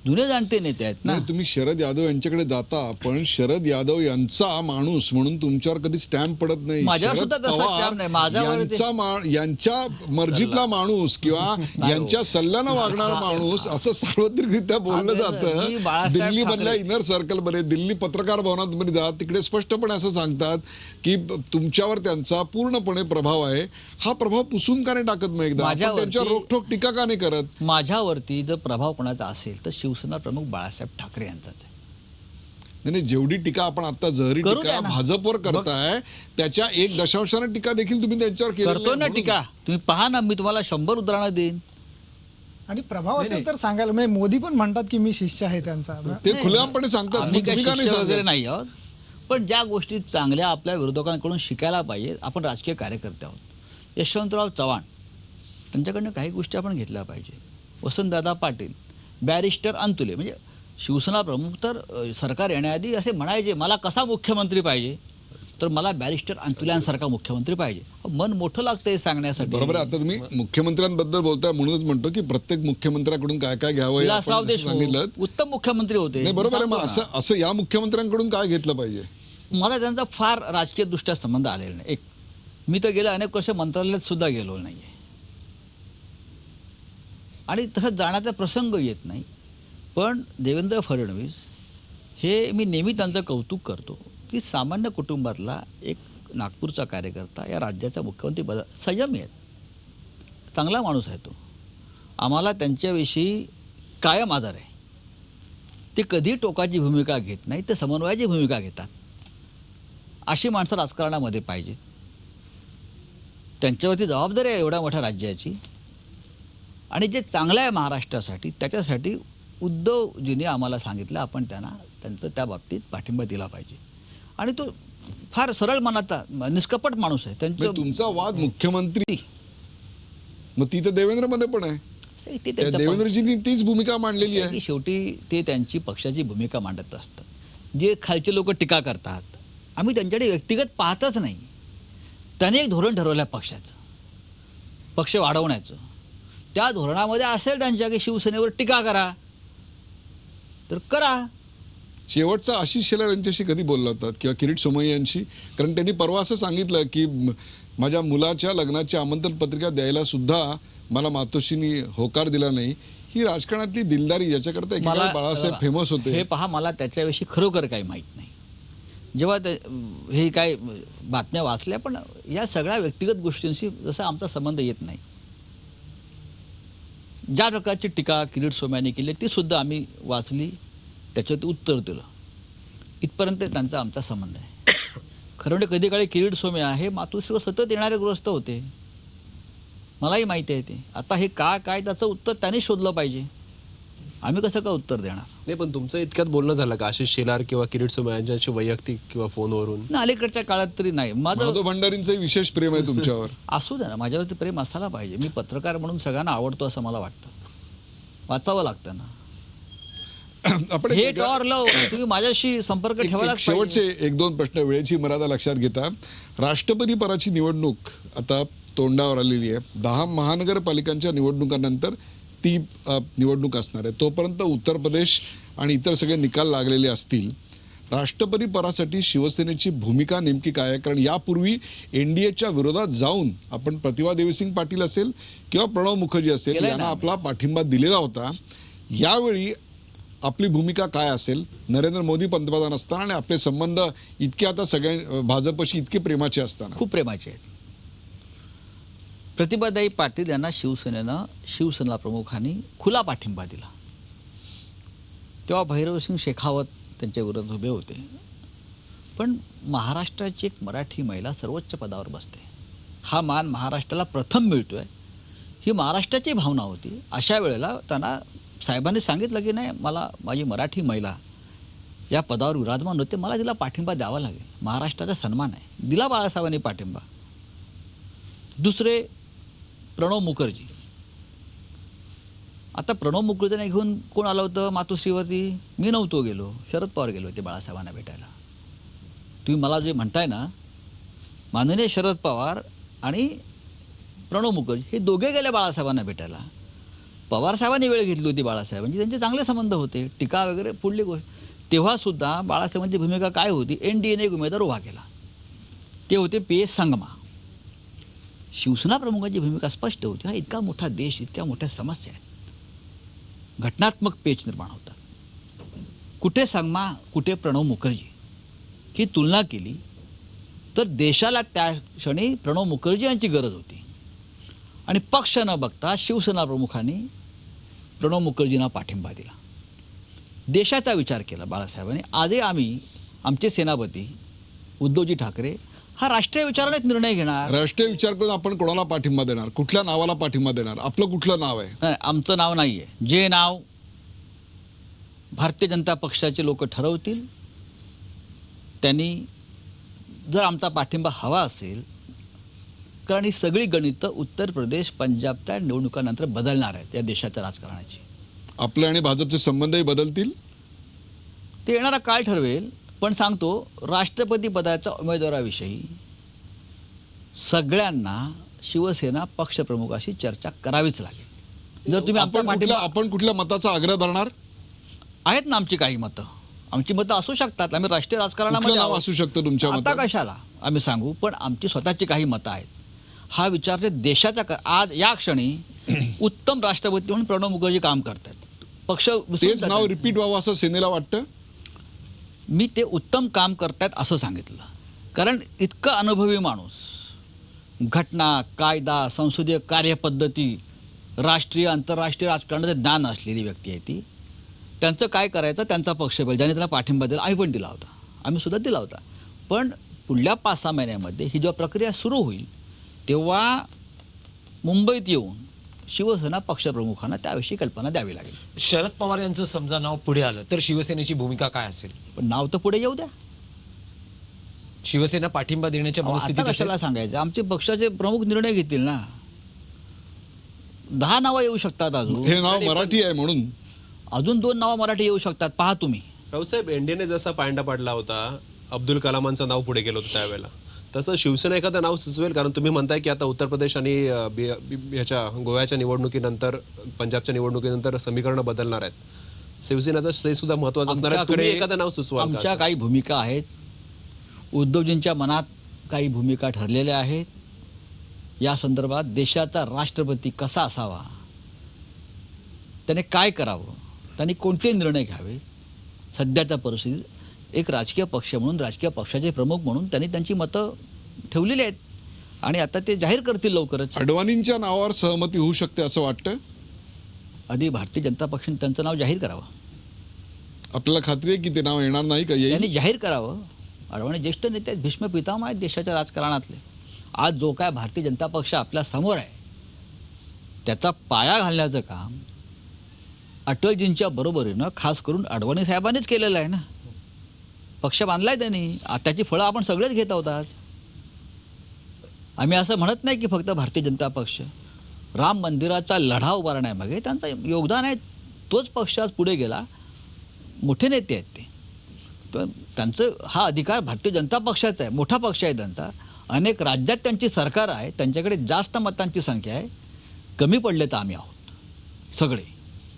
जुने जाणते नेते आहेत ना. नाही, तुम्ही शरद यादव यांच्याकडे जाता, पण शरद यादव यांचा माणूस म्हणून तुमच्यावर कधी स्टॅम्प पडत नाही. माझ्यावर शरद सुद्धा तसा पवार stamp नाही. माझ्यावर ते- यांच्या मर्जीतला माणूस किंवा यांच्या सल्ल्यानं वागणारा माणूस असं सार्वत्रिकरित्या बोललं मी जातं. बाळासाहेब दिल्लीमधल्या ठाकरे- इनर सर्कलमध्ये, दिल्ली पत्रकार भवनामध्ये जा, तिकडे स्पष्टपणे असं सांगतात की तुमच्यावर त्यांचा पूर्णपणे प्रभाव आहे. हा प्रभाव पुसून का नाही टाकत? मग एकदा आपण माझ्यावरती- त्यांच्यावर रोखठोक टीका का नाही करत? माझ्यावरती जर प्रभाव कोणाचा असेल तर शिवसेना प्रमुख बाळासाहेब ठाकरे यांचाच आहे. नाही, जेवढी टीका आपण आता जहरी करू टीका द्या ना. भाजपवर करताय, त्याच्या 1% टीका देखील तुम्ही त्यांच्यावर केलेली करतो आहे. ना म्हणून- टीका, तुम्ही पहा ना, मी तुम्हाला 100 उदाहरणं देईन. आणि प्रभाव असेल तर सांगायला, म्हणजे मोदी पण म्हणतात की मी शिष्य आहे त्यांचा. ते खुलेआमपणे सांगतात. आम्ही मग काय तुम्ही का नाही शिष्य वगैरे सांगत? नाही आहोत, पण ज्या गोष्टी चांगल्या आपल्या विरोधकांकडून शिकायला पाहिजे. आपण राजकीय कार्यकर्ते आहोत. यशवंतराव चव्हाण त्यांच्याकडनं काही गोष्टी आपण घेतल्या पाहिजे. वसंतदादा पाटील, बॅरिस्टर अंतुले, म्हणजे शिवसेना प्रमुख तर सरकार येण्याआधी असे म्हणायचे, मला कसा मुख्यमंत्री पाहिजे, तर मला बॅरिस्टर अंतुल्यांसारखा मुख्यमंत्री पाहिजे. मन मोठं लागतं हे सांगण्यासाठी. बरोबर आहे. आता तुम्ही मुख्यमंत्र्यांबद्दल बोलताय म्हणूनच म्हणतो की प्रत्येक मुख्यमंत्र्याकडून काय काय घ्यावं हे विलासराव आपण जसं सांगितलं. देशमुख उत्तम मुख्यमंत्री होते. नाही, बरोबर आहे. मग सांगतो ना. असं या मुख्यमंत्र्यांकडून काय घेतलं पाहिजे? मला त्यांचा फार राजकीय दृष्ट्या संबंध आलेला नाही. एक, मी तर गेल्या अनेक वर्ष मंत्रालयात सुद्धा गेलो नाही आहे आणि तसं जाण्याचा प्रसंग येत नाही. पण देवेंद्र फडणवीस हे, मी नेहमी त्यांचं कौतुक करतो की सामान्य कुटुंबातला एक नागपूरचा कार्यकर्ता या राज्याचा मुख्यमंत्री संयमी आहेत, चांगला माणूस आहे तो. आम्हाला त्यांच्याविषयी कायम आदर आहे. ते कधी टोकाची भूमिका घेत नाही, ते समन्वयाची भूमिका घेतात. अशी माणसं राजकारणामध्ये पाहिजेत. त्यांच्यावरती जबाबदारी आहे एवढ्या मोठ्या राज्याची. आणि जे चांगलं आहे महाराष्ट्रासाठी त्याच्यासाठी उद्धवजींनी आम्हाला सांगितलं, आपण त्यांचं त्या बाबतीत पाठिंबा दिला पाहिजे. आणि तो फार सरळ मनाचा निष्कपट माणूस आहे. म्हणजे तुमचा वाद मुख्यमंत्री, मग ती तर देवेंद्रमध्ये पण आहे. ते त्या देवेंद्रजींनी तीच भूमिका मांडलेली आहे. की शेवटी ते त्यांची पक्षाची भूमिका मांडत असतात. जे खालचे लोक टीका करतात, आम्ही त्यांच्याकडे व्यक्तिगत पाहतच नाही. त्यांनी एक धोरण ठरवलं आहे पक्षाचं, पक्ष वाढवण्याचं. त्या धोरणामध्ये असेल त्यांच्या की शिवसेनेवर टीका करा तर करा. शेवटचा आशिष शेलार यांच्याशी कधी बोलला होतात किंवा किरीट सोमय्या यांची? कारण त्यांनी परवा असं सांगितलं की माझ्या मुलाच्या लग्नाची आमंत्रण पत्रिका द्यायला सुद्धा मला मातोश्रींनी होकार दिला नाही. ही राजकारणातली दिलदारी, याच्याकरता एकीकडे बाळासाहेब फेमस होते. हे पहा, मला त्याच्याविषयी खरोखर काही माहीत नाही. जेव्हा हे काय बातम्या वाचल्या, पण या सगळ्या व्यक्तिगत गोष्टींशी जसा आमचा संबंध येत नाही. ज्या प्रकारची टीका किरीट सोमय्यांनी केली ती सुद्धा आम्ही वाचली, त्याच्यावरती उत्तर दिलं. इथपर्यंत त्यांचा आमचा संबंध आहे. खरं म्हणजे कधी काळी किरीट सोमय्या हे मातोश्रीवर सतत येणारे ग्रस्त होते, मलाही माहिती आहे ते. आता हे काय त्याचं उत्तर त्यांनी शोधलं पाहिजे, आम्ही कसं काय उत्तर देणार? नाही, पण तुमचं इतक्यात बोलणं झालं का आशिष शेलार किंवा किरीट सोमय्या यांच्याशी वैयक्तिक किंवा फोनवरून? ना, अलीकडच्या काळात तरी नाही. माझं माधव भंडारींचंही विशेष प्रेम आहे तुमच्यावर. असू दे ना, माझ्यावरती प्रेम असायला पाहिजे. मी पत्रकार म्हणून सगळ्यांना आवडतो असं मला वाटतं. वाचावं लागतं ना. आपण हे टॉरलं, तुम्ही माझ्याशी संपर्क ठेवायला शेवटचे 1-2 प्रश्न, वेळेची मर्यादा लक्षात घेता. राष्ट्रपती पदाची निवडणूक आता तोंडावर आलेली आहे. 10 महानगरपालिकांच्या निवडणुकांनंतर ती निवडणूक असणार आहे. तोपर्यंत उत्तर प्रदेश आणि इतर सगळे निकाल लागलेले असतील. राष्ट्रपती पदासाठी शिवसेनेची भूमिका नेमकी काय आहे? कारण यापूर्वी एनडीएच्या विरोधात जाऊन आपण प्रतिभा देवीसिंग पाटील असेल किंवा प्रणव मुखर्जी असेल यांना आपला पाठिंबा दिलेला होता. यावेळी आपली भूमिका काय असेल? नरेंद्र मोदी पंतप्रधान असताना आणि आपले संबंध इतके आता सगळ्या भाजपशी इतके प्रेमाचे असताना. खूप प्रेमाचे आहेत. प्रतिभाताई पाटील यांना शिवसेना प्रमुखांनी खुला पाठिंबा दिला. तेव्हा भैरवसिंग शेखावत त्यांच्या विरोधात उभे होते. पण महाराष्ट्राची एक मराठी महिला सर्वोच्च पदावर बसते, हा मान महाराष्ट्राला प्रथम मिळतोय, ही महाराष्ट्राची भावना होती. अशा वेळेला त्यांना साहेबांनी सांगितलं की नाही, मला माझी मराठी महिला या पदावर विराजमान होते, मला तिला पाठिंबा द्यावा लागेल, महाराष्ट्राचा सन्मान आहे. दिला बाळासाहेबांनी पाठिंबा. दुसरे प्रणव मुखर्जी. आता प्रणव मुखर्जींना घेऊन कोण आलं होतं मातोश्रीवरती? मी नव्हतो गेलो, शरद पवार गेलो होते बाळासाहेबांना भेटायला. तुम्ही मला जे म्हणताय ना, माननीय शरद पवार आणि प्रणव मुखर्जी हे दोघे गेले बाळासाहेबांना भेटायला. पवारसाहेबांनी वेळ घेतली होती बाळासाहेबांची, त्यांचे चांगले संबंध होते, टीका वगैरे पुढली गोष्ट. तेव्हासुद्धा बाळासाहेबांची भूमिका काय होती? एनडीएने एक उमेदवार उभा केला, ते होते PS संगमा. शिवसेना प्रमुखांची भूमिका स्पष्ट होती. हा इतका मोठा देश, इतक्या मोठ्या समस्या आहेत, घटनात्मक पेच निर्माण होतात. कुठे संगमा, कुठे प्रणव मुखर्जी, ही तुलना केली तर देशाला त्या क्षणी प्रणव मुखर्जी यांची गरज होती. आणि पक्ष न बघता शिवसेना प्रमुखांनी प्रणव मुखर्जींना पाठिंबा दिला. देशाचा विचार केला बाळासाहेबांनी. आजही आम्ही, आमचे सेनापती उद्धवजी ठाकरे हा राष्ट्रीय विचाराने एक निर्णय घेणार. राष्ट्रीय विचार करून आपण कोणाला पाठिंबा देणार? कुठल्या नावाला पाठिंबा देणार? आपलं कुठलं नाव आहे? नाही, आमचं नाव नाही आहे. जे नाव भारतीय जनता पक्षाचे लोक ठरवतील त्यांनी, जर आमचा पाठिंबा हवा असेल, कारण ही सगळी गणितं उत्तर प्रदेश पंजाबच्या निवडणुकांनंतर बदलणार आहेत या देशाच्या राजकारणाची. आपले आणि भाजपचे संबंधही बदलतील, ते येणारा काळ ठरवेल. पण सांगतो, राष्ट्रपती पदाच्या उमेदवाराविषयी सगळ्यांना शिवसेना पक्षप्रमुखाशी चर्चा करावीच लागेल. जर तुम्ही आपण कुठल्या मताचा आग्रह धरणार? आहेत ना आमची काही मतं, आमची मतं असू शकतात. आम्ही राष्ट्रीय राजकारणामध्ये नाव असू शकतं तुमच्या आता मतात? कशाला आम्ही सांगू, पण आमची स्वतःची काही मतं आहेत. हा विचार ते देशाच्या आज या क्षणी उत्तम राष्ट्रपती म्हणून प्रणव मुखर्जी काम करतात. पक्ष तेच नाव रिपीट व्हावं असं सेनेला वाटतं? मी ते उत्तम काम करतात असं सांगितलं, कारण इतका अनुभवी माणूस, घटना, कायदा, संसदीय कार्यपद्धती, राष्ट्रीय आंतरराष्ट्रीय राजकारणाचं ज्ञान असलेली व्यक्ती आहे ती. त्यांचं काय करायचं त्यांचा पक्ष बदल, ज्याने त्याला पाठिंबा दिला आम्ही पण दिला होता, आम्ही सुद्धा दिला होता. पण पुढल्या 5-6 महिन्यामध्ये ही जेव्हा प्रक्रिया सुरू होईल तेव्हा मुंबईत येऊन शिवसेना पक्षप्रमुखांना त्याविषयी कल्पना द्यावी लागेल. शरद पवार यांचं समजा नाव पुढे आलं तर शिवसेनेची भूमिका काय असेल? पण नाव तर पुढे येऊ द्या. शिवसेना पाठिंबा देण्याच्या आता मनस्थितीत असेल? कशाला सांगायचं, आमचे पक्षाचे प्रमुख निर्णय घेतील ना. 10 नावं येऊ शकतात, हे नाव मराठी आहे म्हणून अजून 2 नावं मराठी येऊ शकतात, पहा तुम्ही. राऊत साहेब, एनडीएने जसा पायंडा पाडला होता, अब्दुल कलामांचं नाव पुढे गेलं होतं त्यावेळेला, तसं शिवसेना एखादं नाव सुचवेल? कारण तुम्ही म्हणताय की आता उत्तर प्रदेश आणि ह्याच्या गोव्याच्या निवडणुकीनंतर, पंजाबच्या निवडणुकीनंतर समीकरणं बदलणार आहेत. शिवसेनेचं ते सुद्धा महत्वाचं असणार आहे. तुम्ही एखादं नाव सुचवाल का आमच्या असं? काही भूमिका आहेत, उद्धवजींच्या मनात काही भूमिका ठरलेल्या आहेत. या संदर्भात देशाचा राष्ट्रपती कसा असावा, त्याने काय करावं, त्यांनी कोणते निर्णय घ्यावे, सध्याच्या परिस्थितीत एक राजकीय पक्ष म्हणून, राजकीय पक्षाचे प्रमुख म्हणून त्यांनी त्यांची मतं ठेवलेली आहेत आणि आता ते जाहीर करतील लवकरच. अडवाणींच्या नावावर सहमती होऊ शकते असं वाटतं? आधी भारतीय जनता पक्षाने त्यांचं नाव जाहीर करावं. आपल्याला खात्री आहे की ते नाव येणार नाही का? येईल. त्यांनी जाहीर करावं. अडवाणी ज्येष्ठ नेते आहेत, भीष्म पितामह आहेत देशाच्या राजकारणातले. आज जो काय भारतीय जनता पक्ष आपल्या समोर आहे त्याचा पाया घालण्याचं काम अटलजींच्या बरोबरीनं खास करून अडवाणी साहेबांनीच केलेलं आहे ना. पक्ष बांधलाय त्यांनी, त्याची फळं आपण सगळेच घेत आहोत आज. आम्ही असं म्हणत नाही की फक्त भारतीय जनता पक्ष. राम मंदिराचा लढा उभारण्यामागे त्यांचं योगदान आहे, तोच पक्ष आज पुढे गेला. मोठे नेते आहेत ते, तर त्यांचं हा अधिकार भारतीय जनता पक्षाचा आहे, मोठा पक्ष आहे त्यांचा. अनेक राज्यात त्यांची सरकार आहे, त्यांच्याकडे जास्त मतांची संख्या आहे. कमी पडले तर आम्ही आहोत सगळे.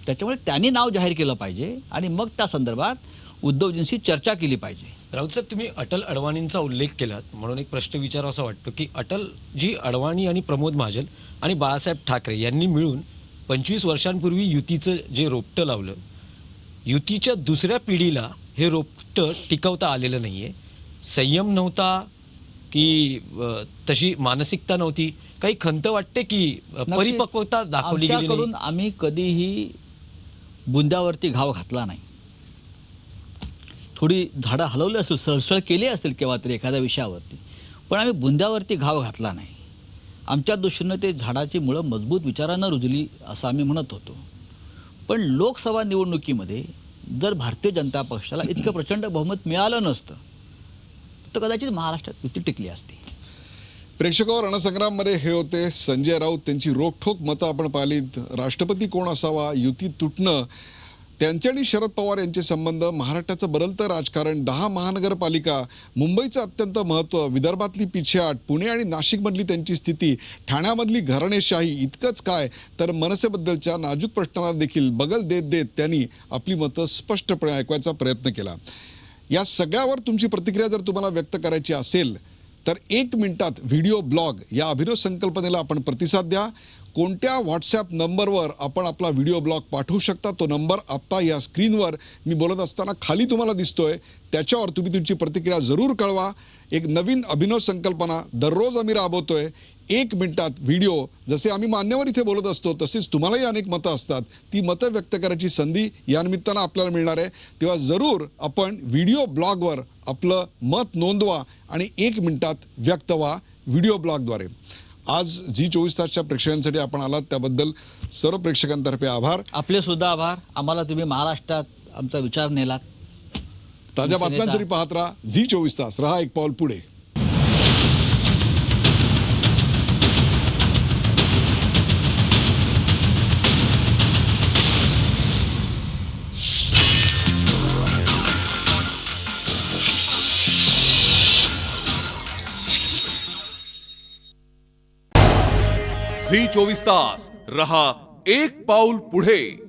त्याच्यामुळे त्यांनी नाव जाहीर केलं पाहिजे आणि मग त्या संदर्भात उद्धवजींशी चर्चा केली पाहिजे. राऊत साहेब, तुम्ही अटल अडवाणींचा उल्लेख केलात म्हणून एक प्रश्न विचारावा असं वाटतो की अटलजी अडवाणी आणि प्रमोद महाजन आणि बाळासाहेब ठाकरे यांनी मिळून 25 वर्षांपूर्वी युतीचं जे रोपटं लावलं, युतीच्या दुसऱ्या पिढीला हे रोपटं टिकवता आलेलं नाही आहे. संयम नव्हता की तशी मानसिकता नव्हती? काही खंत वाटते की परिपक्वता दाखवली गेली नाही? आमच्याकडून आम्ही कधीही बुंद्यावरती घाव घातला नाही. थोडी झाडं हलवली असेल, सळसळ केली असेल केव्हा तरी एखाद्या विषयावरती, पण आम्ही बुंद्यावरती घाव घातला नाही. आमच्या दृष्टीनं ते झाडाची मुळं मजबूत विचारानं रुजली असं आम्ही म्हणत होतो. पण लोकसभा निवडणुकीमध्ये जर भारतीय जनता पक्षाला इतकं प्रचंड बहुमत मिळालं नसतं तर कदाचित महाराष्ट्रात युती टिकली असती. प्रेक्षकावर रणसंग्राममध्ये हे होते संजय राऊत. त्यांची रोखठोक मतं आपण पाहिलीत. राष्ट्रपती कोण असावा, युती तुटणं, त्यांचे आणि शरद पवार यांचे संबंध, महाराष्ट्राचं बदलतं राजकारण, 10 महानगरपालिका, मुंबईचं अत्यंत महत्त्व, विदर्भातली पिछेहाट, पुणे आणि नाशिकमधली त्यांची स्थिती, ठाण्यामधली घराणेशाही, इतकंच काय तर मनसेबद्दलच्या नाजूक प्रश्नांना देखील बगल देत देत त्यांनी आपली मतं स्पष्टपणे ऐकवायचा प्रयत्न केला. या सगळ्यावर तुमची प्रतिक्रिया जर तुम्हाला व्यक्त करायची असेल तर 1 मिनिटात व्हिडिओ ब्लॉग या अभिनव संकल्पनेला आपण प्रतिसाद द्या. कोणत्या व्हॉट्सॲप नंबरवर आपण आपला व्हिडिओ ब्लॉग पाठवू शकता तो नंबर आत्ता या स्क्रीनवर मी बोलत असताना खाली तुम्हाला दिसतोय. त्याच्यावर तुम्ही तुमची प्रतिक्रिया जरूर कळवा. एक नवीन अभिनव संकल्पना दररोज आम्ही राबवतोय. 1 मिनिटात व्हिडिओ, जसे आम्ही मान्यवर इथे बोलत असतो तसेच तुम्हालाही अनेक मतं असतात, ती मतं व्यक्त करायची संधी या निमित्तानं आपल्याला मिळणार आहे. तेव्हा जरूर आपण व्हिडिओ ब्लॉगवर आपलं मत नोंदवा आणि 1 मिनिटात व्यक्त व्हा व्हिडिओ ब्लॉगद्वारे. आज झी 24 तासच्या प्रेक्षकांसाठी आपण आलात त्याबद्दल सर्व प्रेक्षकांतर्फे आभार. आपले सुद्धा आभार. आम्हाला तुम्ही महाराष्ट्रात आमचा विचार नेलात. ताज्या बातम्यांसाठी पाहत राहा झी 24 तास. रहा एक पाऊल पुढे. झी 24 तास रहा एक पाऊल पुढे.